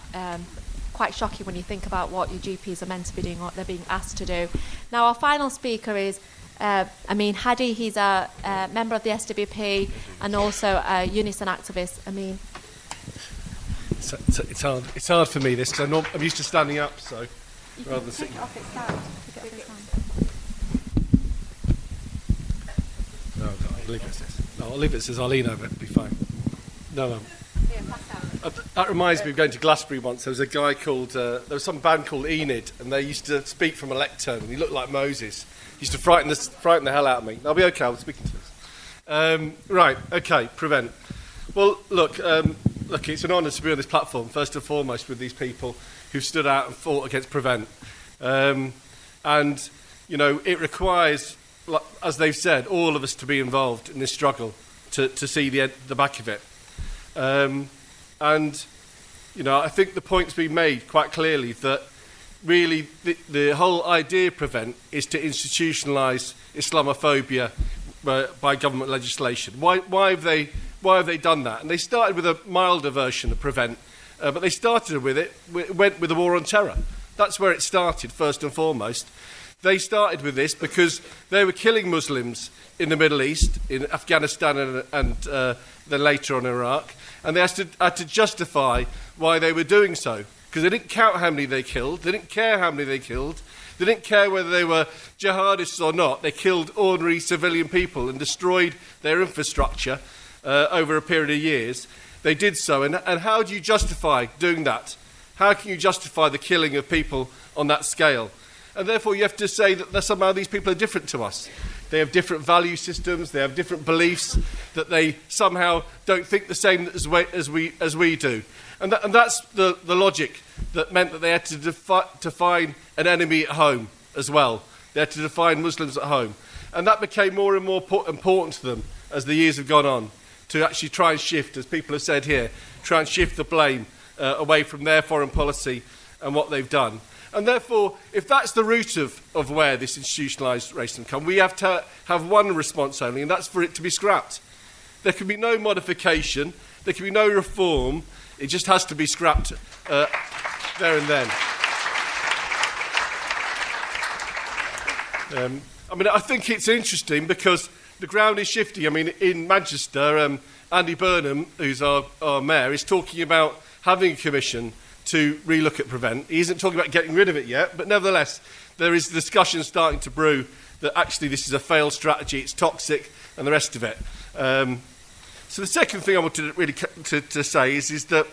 Quite shocking when you think about what your GPs are meant to be doing, what they're being asked to do. Now, our final speaker is Ameen Hadi. He's a member of the SWP and also a Unison activist. Ameen. It's hard for me this because I'm used to standing up, so rather than sitting. Off its stand. No, I'll leave it as this. No, I'll leave it as this. I'll lean over it. It'll be fine. No. That reminds me of going to Glastonbury once. There was a guy called, there was some band called Enid, and they used to speak from a lectern, and he looked like Moses. He used to frighten the hell out of me. I'll be okay. I'm speaking to this. Right. Okay. Prevent. Well, look, it's an honour to be on this platform, first and foremost, with these people who stood out and fought against prevent. And, it requires, as they've said, all of us to be involved in this struggle to see the back of it. I think the point's been made quite clearly that really the whole idea of prevent is to institutionalise Islamophobia by government legislation. Why have they done that? And they started with a milder version of prevent, but they started with it, went with the war on terror. That's where it started, first and foremost. they started with this because they were killing Muslims in the Middle East, in Afghanistan and then later on Iraq, and they had to justify why they were doing so, because they didn't count how many they killed, they didn't care how many they killed, they didn't care whether they were jihadists or not. They killed ordinary civilian people and destroyed their infrastructure over a period of years. They did so, and how do you justify doing that? How can you justify the killing of people on that scale? And therefore you have to say that somehow these people are different to us. They have different value systems, they have different beliefs, that they somehow don't think the same as we do. And that's the logic that meant that they had to define an enemy at home as well. They had to define Muslims at home. And that became more and more important to them as the years have gone on, to actually try and shift, as people have said here, try and shift the blame away from their foreign policy and what they've done. And therefore, if that's the root of where this institutionalised racism comes, we have to have one response only, and that's for it to be scrapped. There can be no modification, there can be no reform, it just has to be scrapped there and then. I think it's interesting because the ground is shifting. I mean, in Manchester, Andy Burnham, who's our mayor, is talking about having a commission to relook at Prevent. He isn't talking about getting rid of it yet, but nevertheless, there is discussion starting to brew that actually this is a failed strategy, it's toxic, and the rest of it. So the second thing I wanted to really to say is that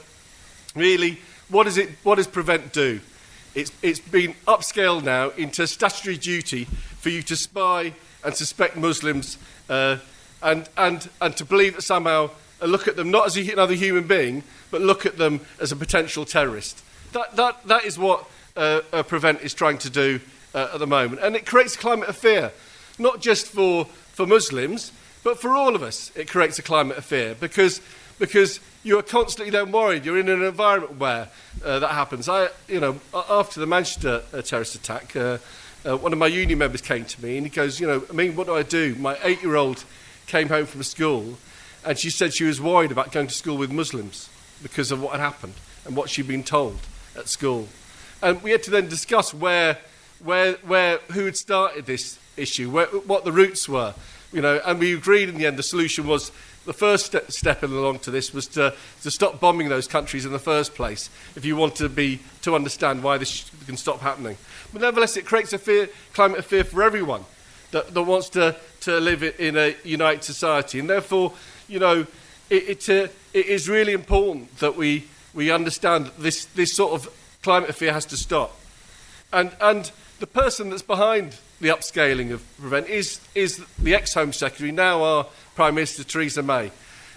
really, what does Prevent do? It's been upscaled now into a statutory duty for you to spy and suspect Muslims and to believe that somehow look at them not as another human being, but look at them as a potential terrorist. That is what Prevent is trying to do at the moment. And it creates a climate of fear, not just for Muslims, but for all of us. It creates a climate of fear because you are constantly then worried. You're in an environment where that happens. After the Manchester terrorist attack, one of my uni members came to me and he goes, what do I do? My 8-year-old came home from school and she said she was worried about going to school with Muslims because of what had happened and what she'd been told at school. And we had to then discuss who had started this issue, what the roots were, and we agreed in the end the solution was the first step along to this was to stop bombing those countries in the first place if you want to understand why this can stop happening. But nevertheless, it creates a climate of fear for everyone that wants to live in a united society. And therefore, it is really important that we understand that this sort of climate of fear has to stop. And the person that's behind the upscaling of Prevent is the ex-Home Secretary, now our Prime Minister Theresa May.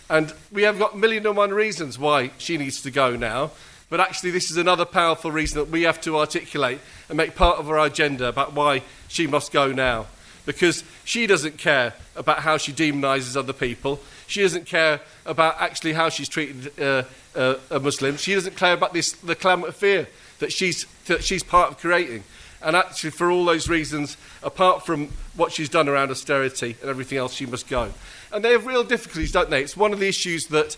And we have got 1,000,001 reasons why she needs to go now, but actually this is another powerful reason that we have to articulate and make part of our agenda about why she must go now. Because she doesn't care about how she demonises other people. She doesn't care about actually how she's treated a Muslim. She doesn't care about the climate of fear that she's part of creating. And actually, for all those reasons, apart from what she's done around austerity and everything else, she must go. And they have real difficulties, don't they? It's one of the issues that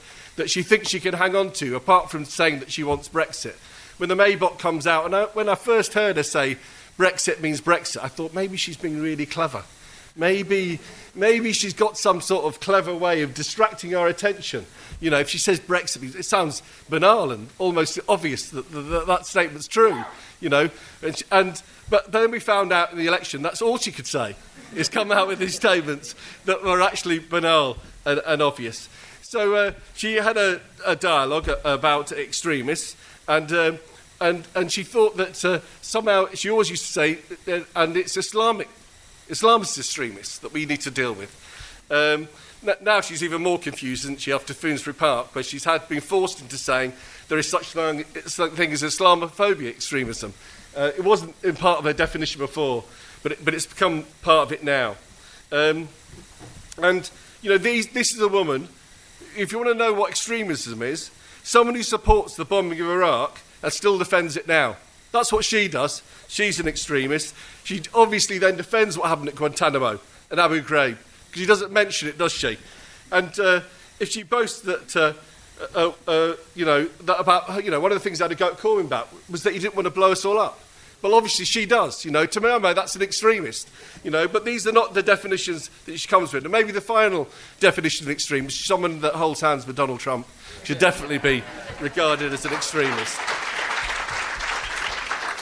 she thinks she can hang on to, apart from saying that she wants Brexit. When the Maybot comes out, and when I first heard her say Brexit means Brexit, I thought maybe she's being really clever. Maybe she's got some sort of clever way of distracting our attention. If she says Brexit, it sounds banal and almost obvious that statement's true. But then we found out in the election that's all she could say, is come out with these statements that were actually banal and obvious. So she had a dialogue about extremists, and she thought that somehow she always used to say, and it's Islamist extremists that we need to deal with. Now she's even more confused, isn't she, after Finsbury Park, where she's been forced into saying there is such thing as Islamophobia extremism. It wasn't in part of her definition before, but it's become part of it now. This is a woman, if you want to know what extremism is, someone who supports the bombing of Iraq and still defends it now. That's what she does. She's an extremist. She obviously then defends what happened at Guantanamo and Abu Ghraib, because she doesn't mention it, does she? And if she boasts that, that about, one of the things I had to go at Corbyn about was that he didn't want to blow us all up. Well, obviously she does. To Moazzam, that's an extremist. But these are not the definitions that she comes with. And maybe the final definition of extremist, someone that holds hands with Donald Trump, should definitely be regarded as an extremist.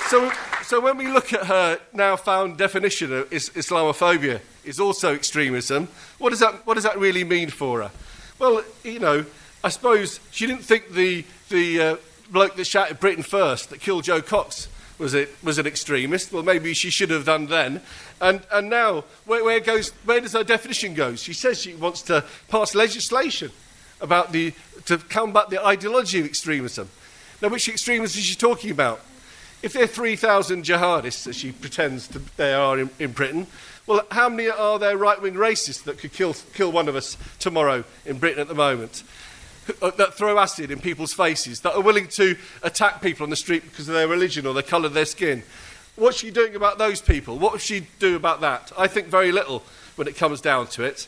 So when we look at her now found definition of Islamophobia is also extremism, what does that really mean for her? Well, I suppose she didn't think the bloke that shouted Britain first, that killed Joe Cox, was an extremist. Well, maybe she should have done then. And now, where does her definition go? She says she wants to pass legislation to combat the ideology of extremism. Now, which extremism is she talking about? If there are 3,000 jihadists, as she pretends they are in Britain, well, how many are there right-wing racists that could kill one of us tomorrow in Britain at the moment? That throw acid in people's faces, that are willing to attack people on the street because of their religion or the colour of their skin. What's she doing about those people? What would she do about that? I think very little when it comes down to it.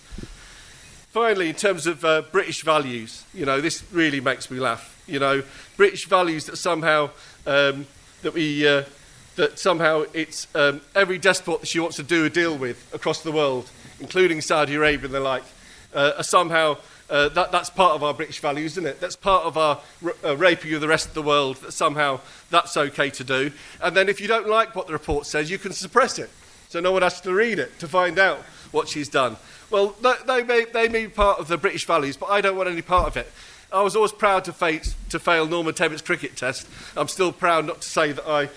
Finally, in terms of British values, this really makes me laugh. British values that somehow it's every despot that she wants to do a deal with across the world, including Saudi Arabia and the like, are somehow that's part of our British values, isn't it? That's part of our raping of the rest of the world, that somehow that's okay to do. And then if you don't like what the report says, you can suppress it. So no one has to read it to find out what she's done. Well, they may be part of the British values, but I don't want any part of it. I was always proud to fail Norman Tebbutt's cricket test. I'm still proud not to say that I am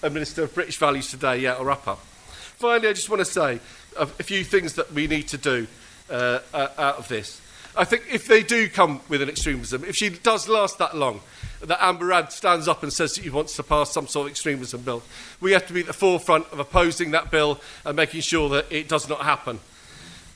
a minister of British values today. Yeah, I'll wrap up. Finally, I just want to say a few things that we need to do out of this. I think if they do come with an extremism, if she does last that long, that Amber Rudd stands up and says that she wants to pass some sort of extremism bill, we have to be at the forefront of opposing that bill and making sure that it does not happen.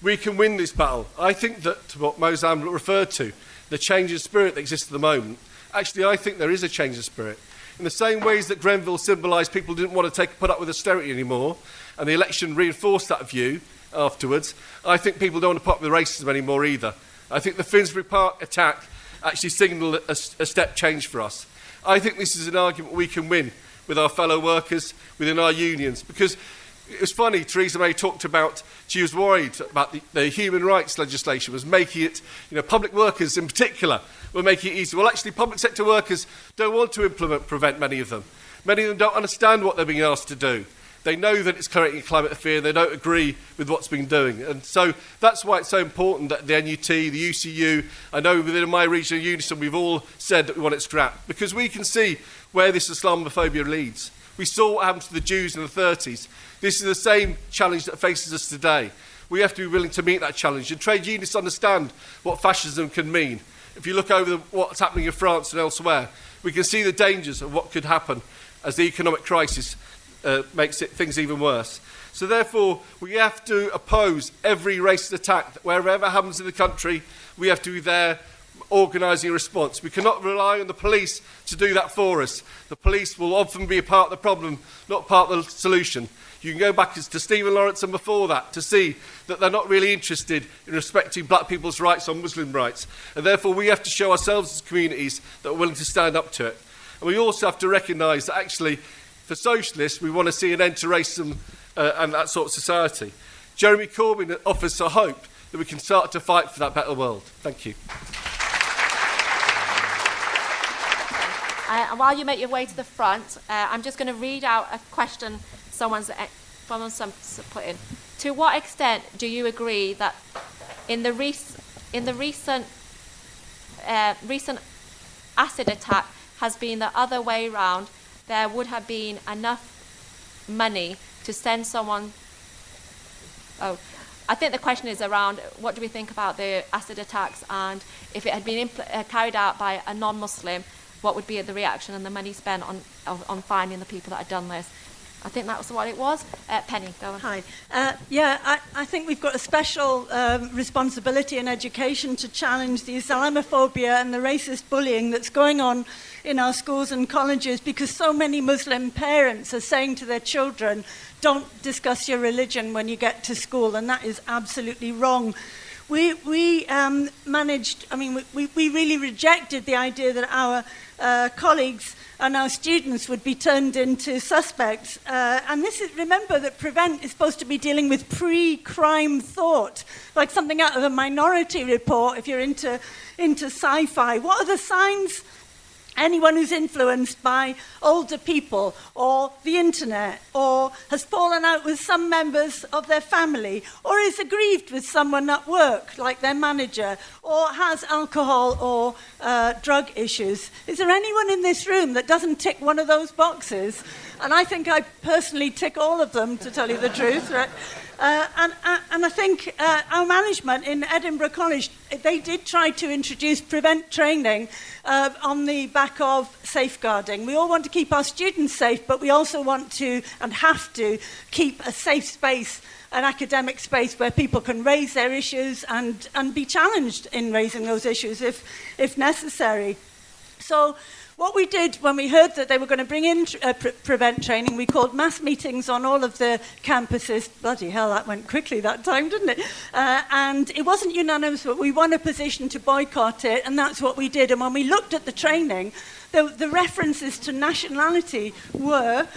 We can win this battle. I think that what Moazzam referred to, the change of spirit that exists at the moment, actually I think there is a change of spirit. In the same ways that Grenfell symbolised people didn't want to put up with austerity anymore, and the election reinforced that view afterwards, I think people don't want to put up with racism anymore either. I think the Finsbury Park attack actually signalled a step change for us. I think this is an argument we can win with our fellow workers, within our unions, because it was funny, Theresa May talked about, she was worried about the human rights legislation was making it, public workers in particular, were making it easy. Well, actually, public sector workers don't want to prevent many of them. Many of them don't understand what they're being asked to do. They know that it's creating a climate of fear. They don't agree with what's been doing. And so that's why it's so important that the NUT, the UCU, I know within my region of Unison, we've all said that we want it scrapped, because we can see where this Islamophobia leads. We saw what happened to the Jews in the 30s. This is the same challenge that faces us today. We have to be willing to meet that challenge. And trade unionists understand what fascism can mean. If you look over what's happening in France and elsewhere, we can see the dangers of what could happen as the economic crisis makes things even worse. So therefore, we have to oppose every racist attack. Wherever it happens in the country, we have to be there organising a response. We cannot rely on the police to do that for us. The police will often be a part of the problem, not part of the solution. You can go back to Stephen Lawrence and before that to see that they're not really interested in respecting black people's rights or Muslim rights. And therefore, we have to show ourselves as communities that are willing to stand up to it. And we also have to recognise that actually, for socialists, we want to see an end to racism and that sort of society. Jeremy Corbyn offers a hope that we can start to fight for that better world. Thank you. And while you make your way to the front, I'm just going to read out a question someone's put in. To what extent do you agree that in the recent acid attack has been the other way round? There would have been enough money to send someone. Oh, I think the question is around what do we think about the acid attacks, and if it had been carried out by a non-Muslim, what would be the reaction and the money spent on finding the people that had done this? I think that was what it was. Penny, go on. Hi. I think we've got a special responsibility in education to challenge the Islamophobia and the racist bullying that's going on in our schools and colleges, because so many Muslim parents are saying to their children, don't discuss your religion when you get to school, and that is absolutely wrong. we managed, I mean, we really rejected the idea that our colleagues and our students would be turned into suspects. And this is, remember that Prevent is supposed to be dealing with pre-crime thought, like something out of a Minority Report if you're into sci-fi. What are the signs? Anyone who's influenced by older people or the internet or has fallen out with some members of their family or is aggrieved with someone at work, like their manager, or has alcohol or drug issues. Is there anyone in this room that doesn't tick one of those boxes? And I think I personally tick all of them, to tell you the truth, right? And I think our management in Edinburgh College, they did try to introduce Prevent training on the back of safeguarding. We all want to keep our students safe, but we also want to and have to keep a safe space, an academic space where people can raise their issues and be challenged in raising those issues if necessary. So what we did when we heard that they were going to bring in Prevent training, we called mass meetings on all of the campuses. Bloody hell, that went quickly that time, didn't it? And it wasn't unanimous, but we won a position to boycott it, and that's what we did. And when we looked at the training, the references to nationality were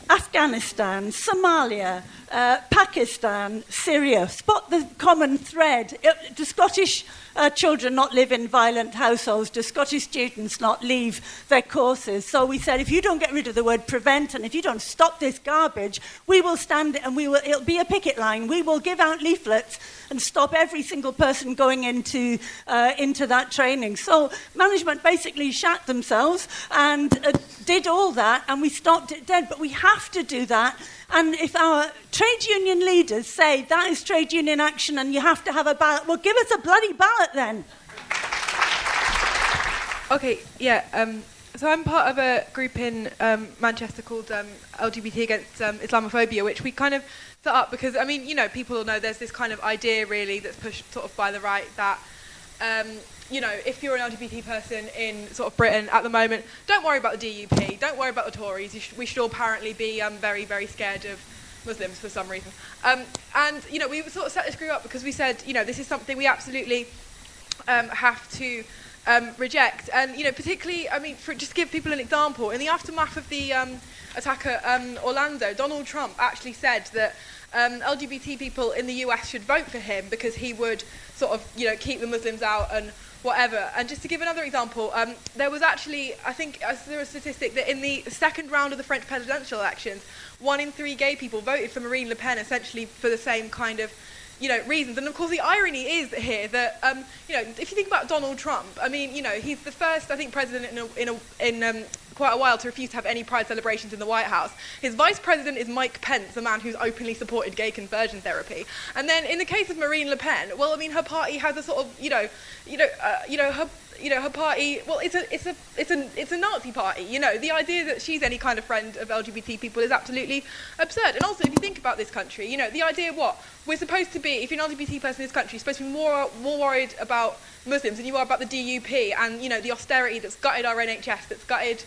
Afghanistan, Somalia, Pakistan, Syria. Spot the common thread. Do Scottish children not live in violent households? Do Scottish students not leave their courses? So we said, if you don't get rid of the word prevent and if you don't stop this garbage, we will stand it and it'll be a picket line. We will give out leaflets and stop every single person going into that training. So management basically shat themselves and did all that, and we stopped it dead. But we have to do that. And if our trade union leaders say that is trade union action and you have to have a ballot, well, give us a bloody ballot then. Okay, yeah. So I'm part of a group in Manchester called LGBT Against Islamophobia, which we kind of set up because, I mean, you know, people all know there's this kind of idea really that's pushed sort of by the right that, you know, if you're an LGBT person in sort of Britain at the moment, don't worry about the DUP, don't worry about the Tories. We should all apparently be very, very scared of Muslims for some reason. And, you know, we sort of set this group up because we said, you know, this is something we absolutely have to reject. And, you know, particularly, I mean, just to give people an example, in the aftermath of the attack at Orlando, Donald Trump actually said that LGBT people in the US should vote for him because he would sort of, you know, keep the Muslims out and whatever. And just to give another example, there was actually, I think there was a statistic that in the second round of the French presidential elections, 1 in 3 gay people voted for Marine Le Pen essentially for the same kind of, you know, reasons. And of course the irony is here that, you know, if you think about Donald Trump, I mean, you know, he's the first, I think, president in quite a while to refuse to have any pride celebrations in the White House. His vice president is Mike Pence, a man who's openly supported gay conversion therapy. And then in the case of Marine Le Pen, well, I mean, her party has a sort of, her party, well, it's a Nazi party. You know, the idea that she's any kind of friend of LGBT people is absolutely absurd. And also, if you think about this country, you know, the idea what we're supposed to be, if you're an LGBT person in this country, you're supposed to be more worried about Muslims than you are about the DUP and, you know, the austerity that's gutted our NHS, that's gutted,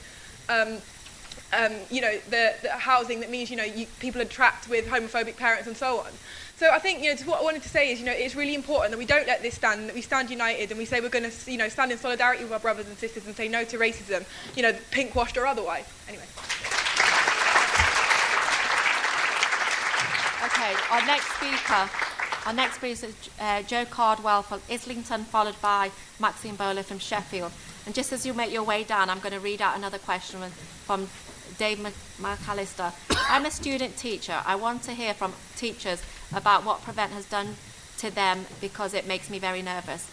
you know, the housing that means, you know, people are trapped with homophobic parents and so on. So I think, you know, what I wanted to say is, you know, it's really important that we don't let this stand, that we stand united and we say we're going to, you know, stand in solidarity with our brothers and sisters and say no to racism, you know, pink-washed or otherwise. Anyway. Okay, our next speaker is Joe Cardwell from Islington, followed by Maxine Bowler from Sheffield. And just as you make your way down, I'm going to read out another question from Dave McAllister. I'm a student teacher. I want to hear from teachers about what Prevent has done to them because it makes me very nervous.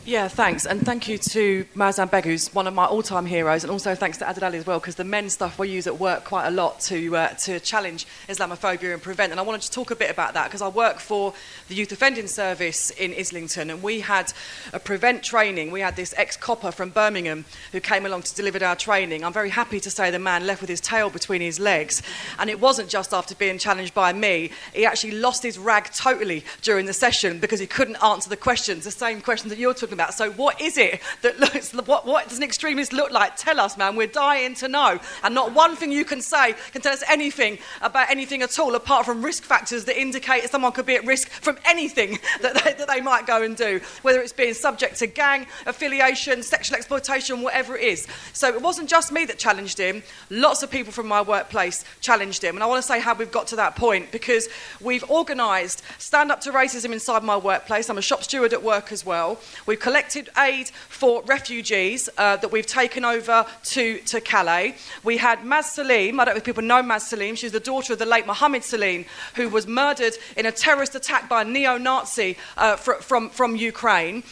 Yeah, thanks. And thank you to Moazzam Begg, who's one of my all-time heroes, and also thanks to Azad Ali as well, because the men's stuff we use at work quite a lot to challenge Islamophobia and Prevent. And I wanted to talk a bit about that, because I work for the Youth Offending Service in Islington, and we had a Prevent training. We had this ex-copper from Birmingham who came along to deliver our training. I'm very happy to say the man left with his tail between his legs. And it wasn't just after being challenged by me. He actually lost his rag totally during the session because he couldn't answer the questions, the same questions that you're talking talking about. So what is it that looks, what does an extremist look like? Tell us, man. We're dying to know. And not one thing you can say can tell us anything about anything at all, apart from risk factors that indicate someone could be at risk from anything that they might go and do, whether it's being subject to gang affiliation, sexual exploitation, whatever it is. So it wasn't just me that challenged him. Lots of people from my workplace challenged him. And I want to say how we've got to that point, because we've organised Stand Up to Racism inside my workplace. I'm a shop steward at work as well. We've collected aid for refugees that we've taken over to Calais. We had Maz Salim. I don't know if people know Maz Salim. She's the daughter of the late Mohammed Salim, who was murdered in a terrorist attack by a neo-Nazi from Ukraine.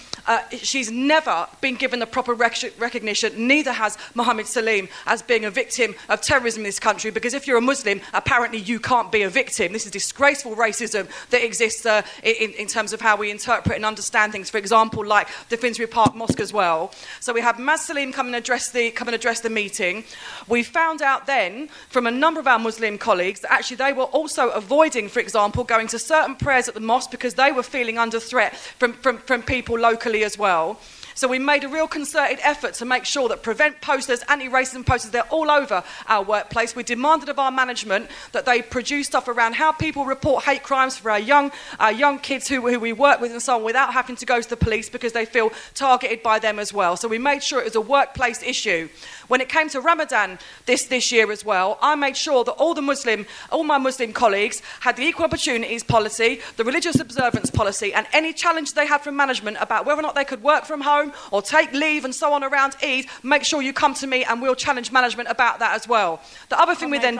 She's never been given the proper recognition, neither has Mohammed Salim, as being a victim of terrorism in this country, because if you're a Muslim, apparently you can't be a victim. This is disgraceful racism that exists in terms of how we interpret and understand things, for example, like the Finsbury Park Mosque as well. So we have Maz Salim come and address the meeting. We found out then from a number of our Muslim colleagues that actually they were also avoiding, for example, going to certain prayers at the mosque because they were feeling under threat from people locally as well. So we made a real concerted effort to make sure that prevent posters, anti-racism posters, they're all over our workplace. We demanded of our management that they produce stuff around how people report hate crimes for our young kids who we work with and so on, without having to go to the police because they feel targeted by them as well. So we made sure it was a workplace issue. When it came to Ramadan this year as well, I made sure that all my Muslim colleagues had the equal opportunities policy, the religious observance policy, and any challenge they had from management about whether or not they could work from home or take leave and so on around Eid, make sure you come to me and we'll challenge management about that as well. The other thing we then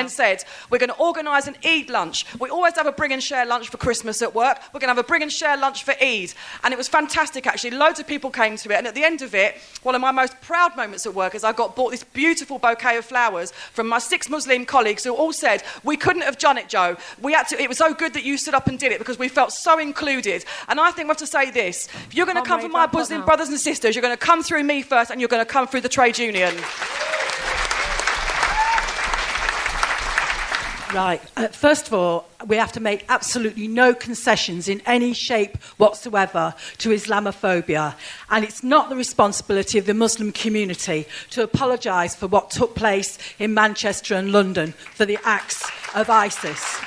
said, we're going to organise an Eid lunch. We always have a bring and share lunch for Christmas at work. We're going to have a bring and share lunch for Eid. And it was fantastic, actually. Loads of people came to it. And at the end of it, one of my most proud moments at work is I got bought this beautiful bouquet of flowers from my 6 Muslim colleagues who all said, we couldn't have done it, Joe. It was so good that you stood up and did it because we felt so included. And I think we have to say this. If you're going to come for my Muslim brothers and sisters, you're going to come through me first and you're going to come through the trade union. Right. First of all, we have to make absolutely no concessions in any shape whatsoever to Islamophobia. And it's not the responsibility of the Muslim community to apologise for what took place in Manchester and London for the acts of ISIS.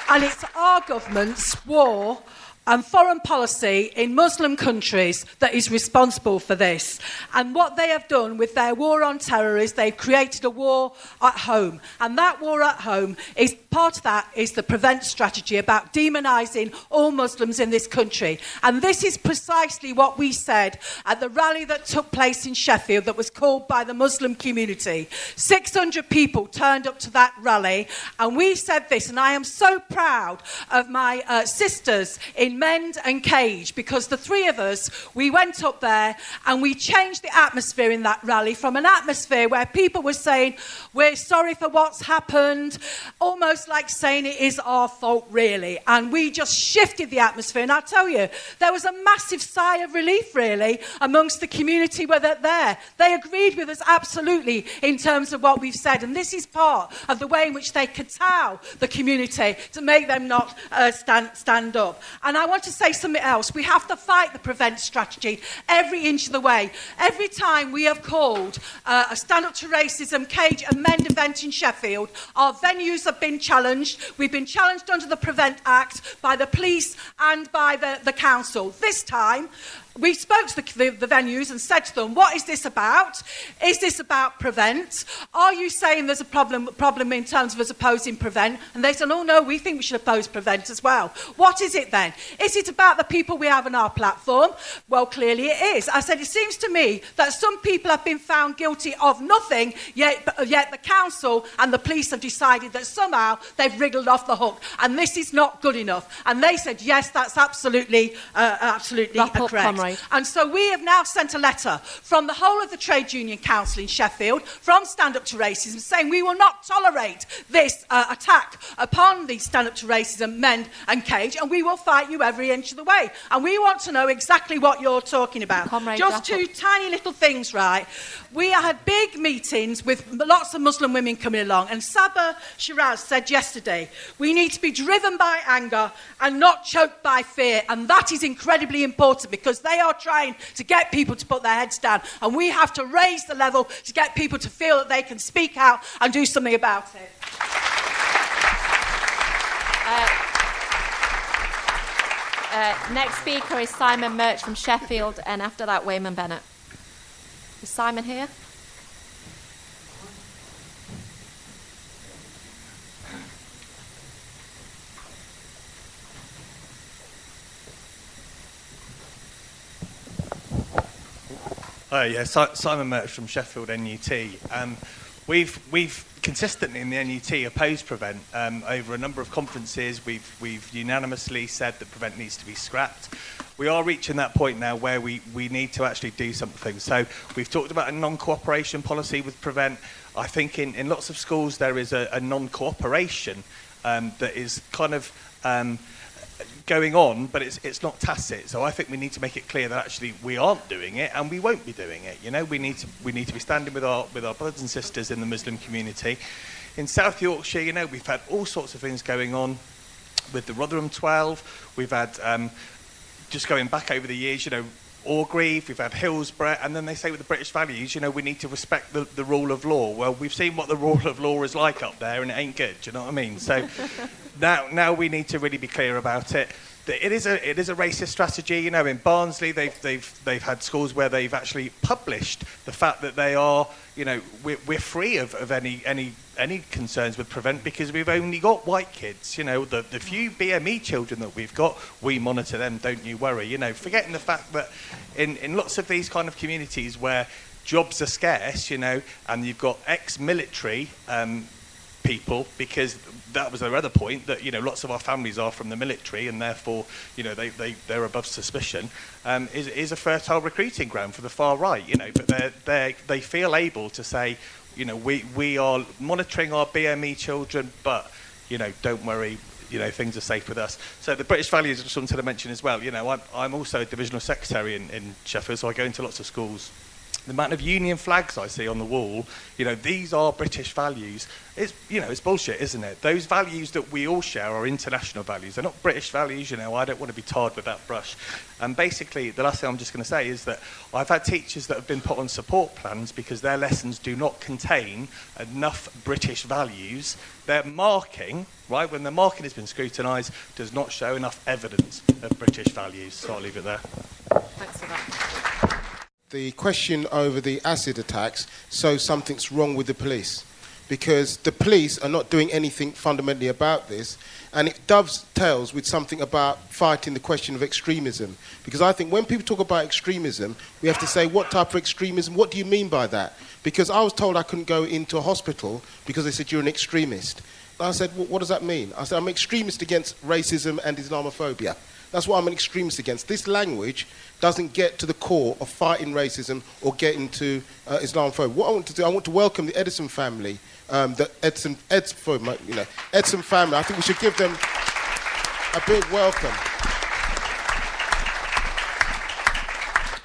And it's our government's war and foreign policy in Muslim countries that is responsible for this. And what they have done with their war on terror is they've created a war at home. And that war at home is part of that is the prevent strategy about demonising all Muslims in this country. And this is precisely what we said at the rally that took place in Sheffield that was called by the Muslim community. 600 people turned up to that rally and we said this, and I am so proud of my sisters in Mend and Cage, because the 3 of us, we went up there and we changed the atmosphere in that rally from an atmosphere where people were saying, we're sorry for what's happened, almost like saying it is our fault really. And we just shifted the atmosphere. And I'll tell you, there was a massive sigh of relief really amongst the community where they're there. They agreed with us absolutely in terms of what we've said. And this is part of the way in which they kowtow the community to make them not stand up. And I want to say something else. We have to fight the prevent strategy every inch of the way. Every time we have called a Stand Up to Racism, Cage and Mend event in Sheffield, our venues have been challenged. We've been challenged under the Prevent Act by the police and by the council. This time, we spoke to the venues and said to them, what is this about? Is this about prevent? Are you saying there's a problem in terms of us opposing prevent? And they said, oh no, we think we should oppose prevent as well. What is it then? Is it about the people we have on our platform? Well, clearly it is. I said, it seems to me that some people have been found guilty of nothing, yet the council and the police have decided that somehow they've wriggled off the hook. And this is not good enough. And they said, yes, that's absolutely correct. And so we have now sent a letter from the whole of the Trade Union Council in Sheffield, from Stand Up to Racism, saying we will not tolerate this attack upon the Stand Up to Racism, Mend and Cage, and we will fight you every inch of the way. And we want to know exactly what you're talking about. Just 2 tiny little things, right? We had big meetings with lots of Muslim women coming along, and Sabah Shiraz said yesterday, we need to be driven by anger and not choked by fear, and that is incredibly important because they they are trying to get people to put their heads down. And we have to raise the level to get people to feel that they can speak out and do something about it. Next speaker is Simon Murch from Sheffield, and after that, Wayman Bennett. Is Simon here? Hi, yeah, Simon Murch from Sheffield NUT. We've consistently in the NUT opposed Prevent over a number of conferences. We've unanimously said that Prevent needs to be scrapped. We are reaching that point now where we need to actually do something. So we've talked about a non-cooperation policy with Prevent. I think in lots of schools there is a non-cooperation that is kind of going on, but it's not tacit. So I think we need to make it clear that actually we aren't doing it and we won't be doing it. You know, we need to be standing with our brothers and sisters in the Muslim community. In South Yorkshire, you know, we've had all sorts of things going on with the Rotherham 12. We've had just going back over the years, you know, Orgreave, we've had Hillsborough, and then they say with the British values, you know, we need to respect the rule of law. Well, we've seen what the rule of law is like up there, and it ain't good. Do you know what I mean? So now we need to really be clear about it. It is a racist strategy. You know, in Barnsley, they've had schools where they've actually published the fact that they are, you know, we're free of any concerns with Prevent because we've only got white kids. You know, the few BME children that we've got, we monitor them. Don't you worry. You know, forgetting the fact that in lots of these kind of communities where jobs are scarce, you know, and you've got ex-military people, because that was their other point, that, you know, lots of our families are from the military and therefore, you know, they're above suspicion, is a fertile recruiting ground for the far right, you know, but they feel able to say, you know, we are monitoring our BME children, but, you know, don't worry, you know, things are safe with us. So the British values, I just wanted to mention as well, you know, I'm also a divisional secretary in Sheffield, so I go into lots of schools. The amount of union flags I see on the wall, you know, these are British values. It's, you know, it's bullshit, isn't it? Those values that we all share are international values. They're not British values, you know. I don't want to be tarred with that brush. And basically, the last thing I'm just going to say is that I've had teachers that have been put on support plans because their lessons do not contain enough British values. Their marking, right, when the marking has been scrutinised, does not show enough evidence of British values. So I'll leave it there. Thanks for that. The question over the acid attacks shows something's wrong with the police, because the police are not doing anything fundamentally about this, and it dovetails with something about fighting the question of extremism. Because I think when people talk about extremism, we have to say, what type of extremism? What do you mean by that? Because I was told I couldn't go into a hospital because they said you're an extremist. And I said, well, what does that mean? I said, I'm an extremist against racism and Islamophobia. That's what I'm an extremist against. This language doesn't get to the core of fighting racism or getting to Islamophobia. What I want to do, I want to welcome the Edison family, the Edson family. I think we should give them a big welcome.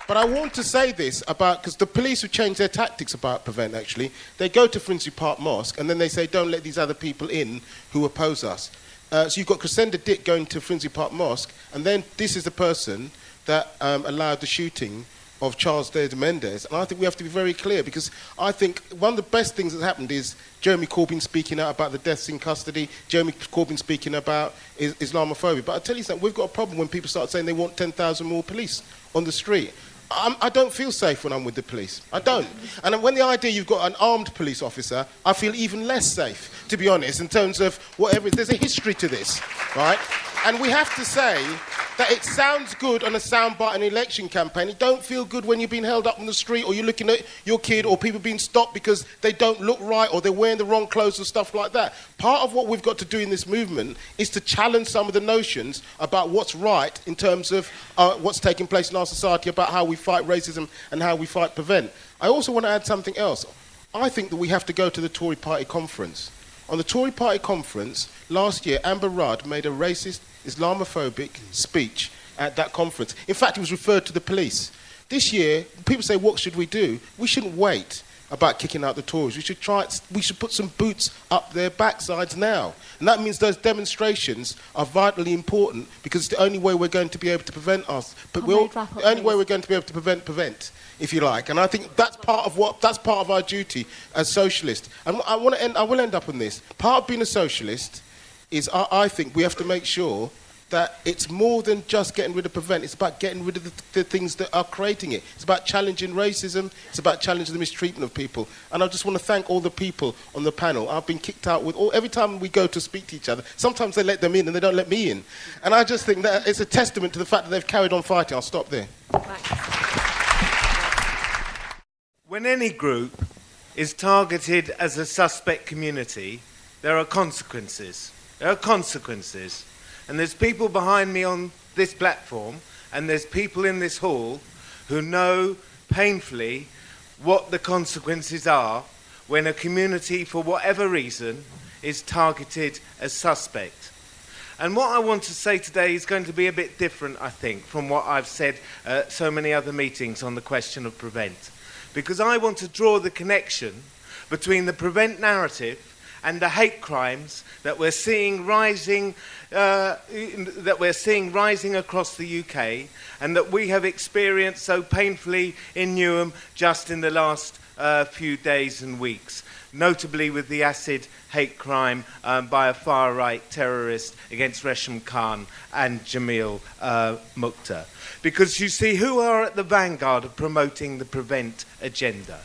But I want to say this about, because the police have changed their tactics about Prevent, actually. They go to Finsbury Park Mosque and then they say, don't let these other people in who oppose us. So you've got Crescenda Dick going to Finsbury Park Mosque, and then this is the person that allowed the shooting of Charles de Mendes. And I think we have to be very clear, because I think one of the best things that's happened is Jeremy Corbyn speaking out about the deaths in custody, Jeremy Corbyn speaking about Islamophobia. But I tell you something, we've got a problem when people start saying they want 10,000 more police on the street. I don't feel safe when I'm with the police. I don't. And when the idea you've got an armed police officer, I feel even less safe, to be honest, in terms of whatever. There's a history to this, right? And we have to say that it sounds good on a soundbite in an election campaign. It don't feel good when you're being held up on the street, or you're looking at your kid, or people being stopped because they don't look right, or they're wearing the wrong clothes or stuff like that. Part of what we've got to do in this movement is to challenge some of the notions about what's right in terms of what's taking place in our society, about how we fight racism and how we fight Prevent. I also want to add something else. I think that we have to go to the Tory party conference. On the Tory party conference last year, Amber Rudd made a racist, Islamophobic speech at that conference. In fact, it was referred to the police. This year, people say, what should we do? We shouldn't wait about kicking out the Tories. We should put some boots up their backsides now. And that means those demonstrations are vitally important, because it's the only way we're going to be able to prevent us. But the only way we're going to be able to prevent, if you like. And I think that's part of our duty as socialists. And I will end up on this. Part of being a socialist is, I think we have to make sure that it's more than just getting rid of prevent. It's about getting rid of the things that are creating it. It's about challenging racism. It's about challenging the mistreatment of people. And I just want to thank all the people on the panel. I've been kicked out every time we go to speak to each other. Sometimes they let them in and they don't let me in. And I just think that it's a testament to the fact that they've carried on fighting. I'll stop there. When any group is targeted as a suspect community, there are consequences. There are consequences. And there's people behind me on this platform, and there's people in this hall who know painfully what the consequences are when a community, for whatever reason, is targeted as suspect. And what I want to say today is going to be a bit different, I think, from what I've said at so many other meetings on the question of prevent. Because I want to draw the connection between the prevent narrative and the hate crimes that we're seeing rising across the UK, and that we have experienced so painfully in Newham just in the last few days and weeks, notably with the acid hate crime by a far-right terrorist against Resham Khan and Jamil Mukhtar. Because you see, who are at the vanguard of promoting the prevent agenda?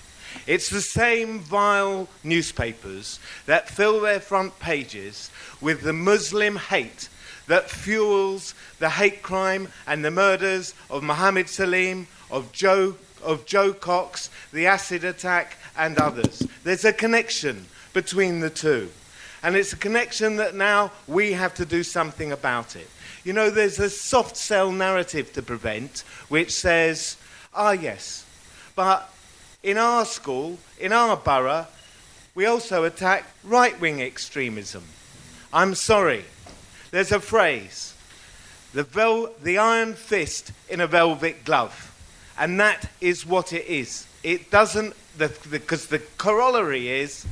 It's the same vile newspapers that fill their front pages with the Muslim hate that fuels the hate crime and the murders of Mohammed Salim, of Joe Cox, the acid attack, and others. There's a connection between the two. And it's a connection that now we have to do something about it. You know, there's a soft sell narrative to prevent, which says, yes, but in our school, in our borough, we also attack right-wing extremism. I'm sorry. There's a phrase, the iron fist in a velvet glove. And that is what it is. It doesn't, because the corollary is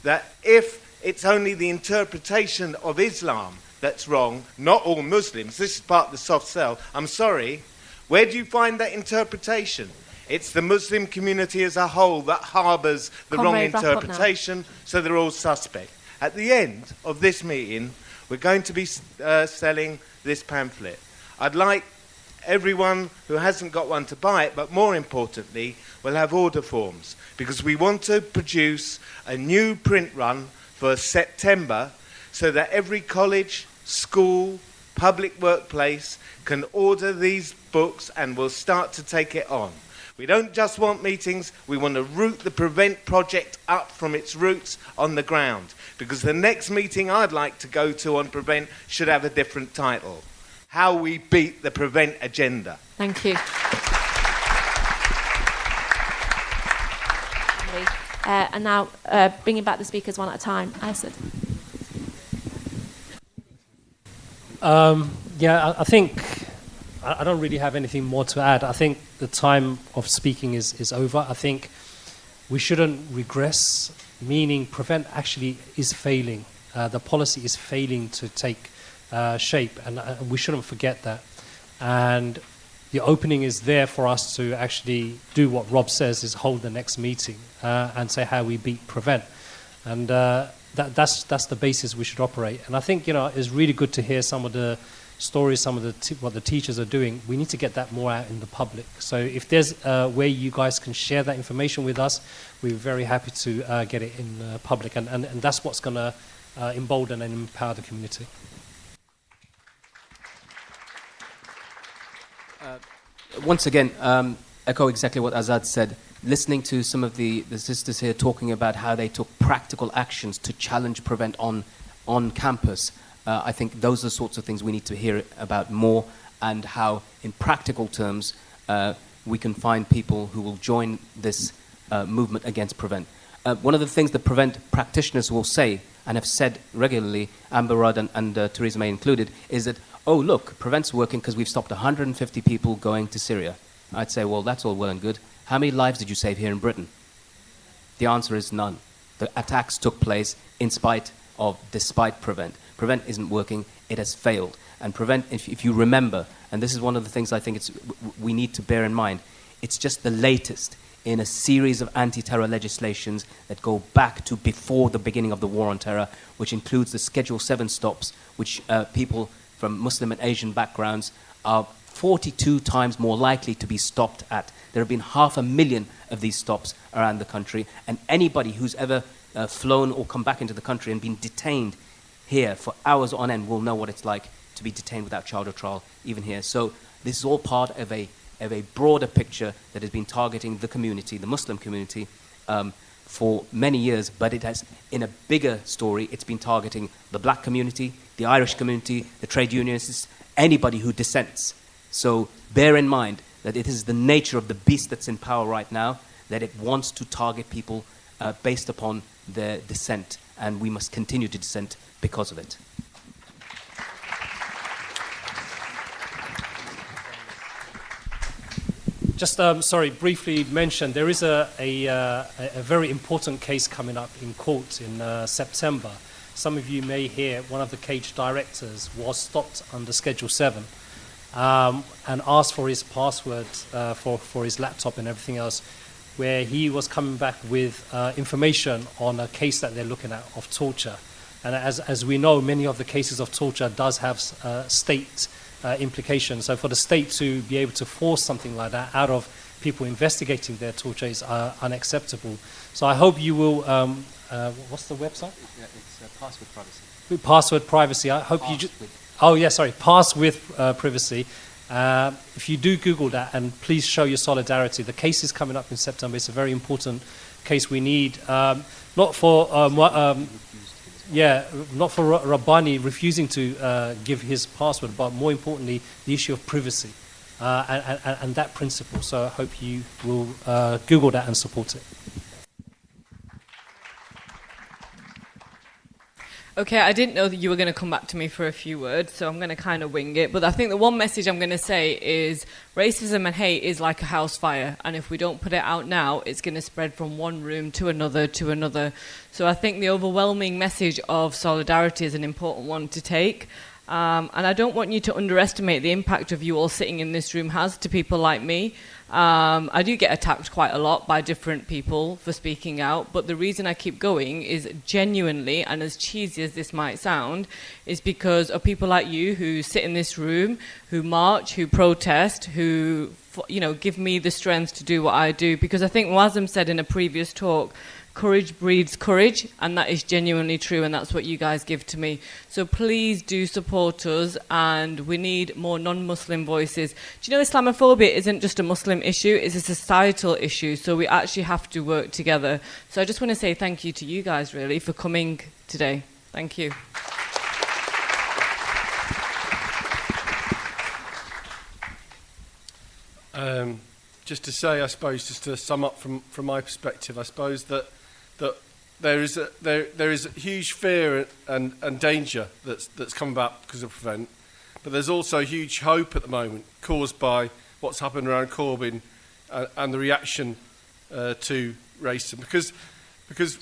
that if it's only the interpretation of Islam that's wrong, not all Muslims, this is part of the soft sell, I'm sorry, where do you find that interpretation? It's the Muslim community as a whole that harbours the wrong interpretation, so they're all suspect. At the end of this meeting, we're going to be selling this pamphlet. I'd like everyone who hasn't got one to buy it, but more importantly, we'll have order forms, because we want to produce a new print run for September so that every college, school, public workplace can order these books, and we'll start to take it on. We don't just want meetings, we want to root the Prevent project up from its roots on the ground. Because the next meeting I'd like to go to on Prevent should have a different title. How we beat the Prevent agenda. Thank you. And now, bringing back the speakers one at a time. Azad. I think I don't really have anything more to add. I think the time of speaking is over. I think we shouldn't regress, meaning Prevent actually is failing. The policy is failing to take shape, and we shouldn't forget that. And the opening is there for us to actually do what Rob says, is hold the next meeting and say how we beat Prevent. And that's the basis we should operate. And I think, it's really good to hear some of the stories, some of what the teachers are doing. We need to get that more out in the public. So if there's a way you guys can share that information with us, we're very happy to get it in public. And that's what's going to embolden and empower the community. Once again, echo exactly what Azad said. Listening to some of the sisters here talking about how they took practical actions to challenge Prevent on campus, I think those are the sorts of things we need to hear about more, and how, in practical terms, we can find people who will join this movement against Prevent. One of the things that Prevent practitioners will say, and have said regularly, Amber Rudd and Theresa May included, is that, oh, look, Prevent's working because we've stopped 150 people going to Syria. I'd say, well, that's all well and good. How many lives did you save here in Britain? The answer is none. The attacks took place despite Prevent. Prevent isn't working. It has failed. And Prevent, if you remember, and this is one of the things I think we need to bear in mind, it's just the latest in a series of anti-terror legislations that go back to before the beginning of the war on terror, which includes the Schedule 7 stops, which people from Muslim and Asian backgrounds are 42 times more likely to be stopped at. There have been 500,000 of these stops around the country, and anybody who's ever flown or come back into the country and been detained here for hours on end will know what it's like to be detained without trial or trial, even here. So this is all part of a broader picture that has been targeting the community, the Muslim community, for many years, but it has, in a bigger story, it's been targeting the black community, the Irish community, the trade unionists, anybody who dissents. So bear in mind that it is the nature of the beast that's in power right now, that it wants to target people based upon their dissent, and we must continue to dissent because of it. Just, briefly mention, there is a very important case coming up in court in September. Some of you may hear one of the cage directors was stopped under Schedule 7 and asked for his password for his laptop and everything else, where he was coming back with information on a case that they're looking at of torture. And as we know, many of the cases of torture does have state implications. So for the state to be able to force something like that out of people investigating their torture is unacceptable. So I hope you will, what's the website? It's password privacy. Password privacy. I hope you Pass with privacy. If you do Google that, and please show your solidarity. The case is coming up in September. It's a very important case we need. Not for Rabbani refusing to give his password, but more importantly, the issue of privacy and that principle. So I hope you will Google that and support it. Okay, I didn't know that you were going to come back to me for a few words, so I'm going to kind of wing it. But I think the one message I'm going to say is racism and hate is like a house fire, and if we don't put it out now, it's going to spread from one room to another to another. So I think the overwhelming message of solidarity is an important one to take. And I don't want you to underestimate the impact of you all sitting in this room has to people like me. I do get attacked quite a lot by different people for speaking out, but the reason I keep going is genuinely, and as cheesy as this might sound, is because of people like you who sit in this room, who march, who protest, who give me the strength to do what I do. Because I think Moazzam said in a previous talk, courage breeds courage, and that is genuinely true, and that's what you guys give to me. So please do support us, and we need more non-Muslim voices. Do you know Islamophobia isn't just a Muslim issue, it's a societal issue, so we actually have to work together. So I just want to say thank you to you guys, really, for coming today. Thank you. Just to say, I suppose, just to sum up from my perspective, I suppose that there is a huge fear and danger that's come about because of Prevent, but there's also huge hope at the moment caused by what's happened around Corbyn and the reaction to racism, because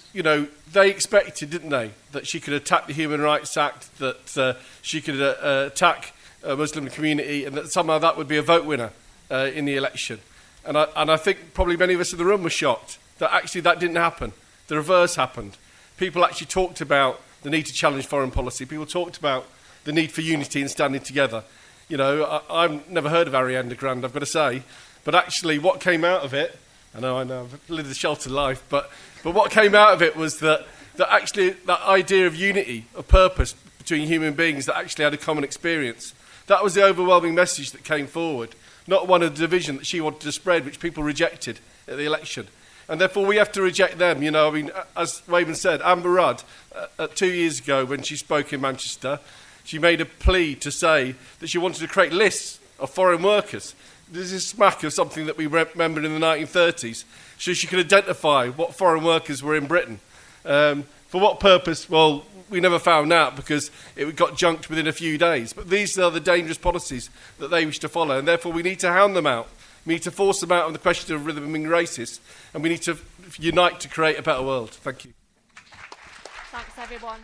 they expected, didn't they, that she could attack the Human Rights Act, that she could attack a Muslim community, and that somehow that would be a vote winner in the election. And I think probably many of us in the room were shocked that actually that didn't happen. The reverse happened. People actually talked about the need to challenge foreign policy. People talked about the need for unity and standing together. I've never heard of Ariana Grande, I've got to say. But actually what came out of it, I know, I've lived a sheltered life, but what came out of it was that actually that idea of unity, of purpose between human beings that actually had a common experience, that was the overwhelming message that came forward. Not one of the division that she wanted to spread, which people rejected at the election. And therefore we have to reject them. As Wayman said, Amber Rudd, 2 years ago when she spoke in Manchester, she made a plea to say that she wanted to create lists of foreign workers. This is smack of something that we remembered in the 1930s. So she could identify what foreign workers were in Britain. For what purpose? Well, we never found out because it got junked within a few days. But these are the dangerous policies that they wish to follow, and therefore we need to hound them out We need to force them out on the question of them being racist, and we need to unite to create a better world. Thank you. Thanks, everyone.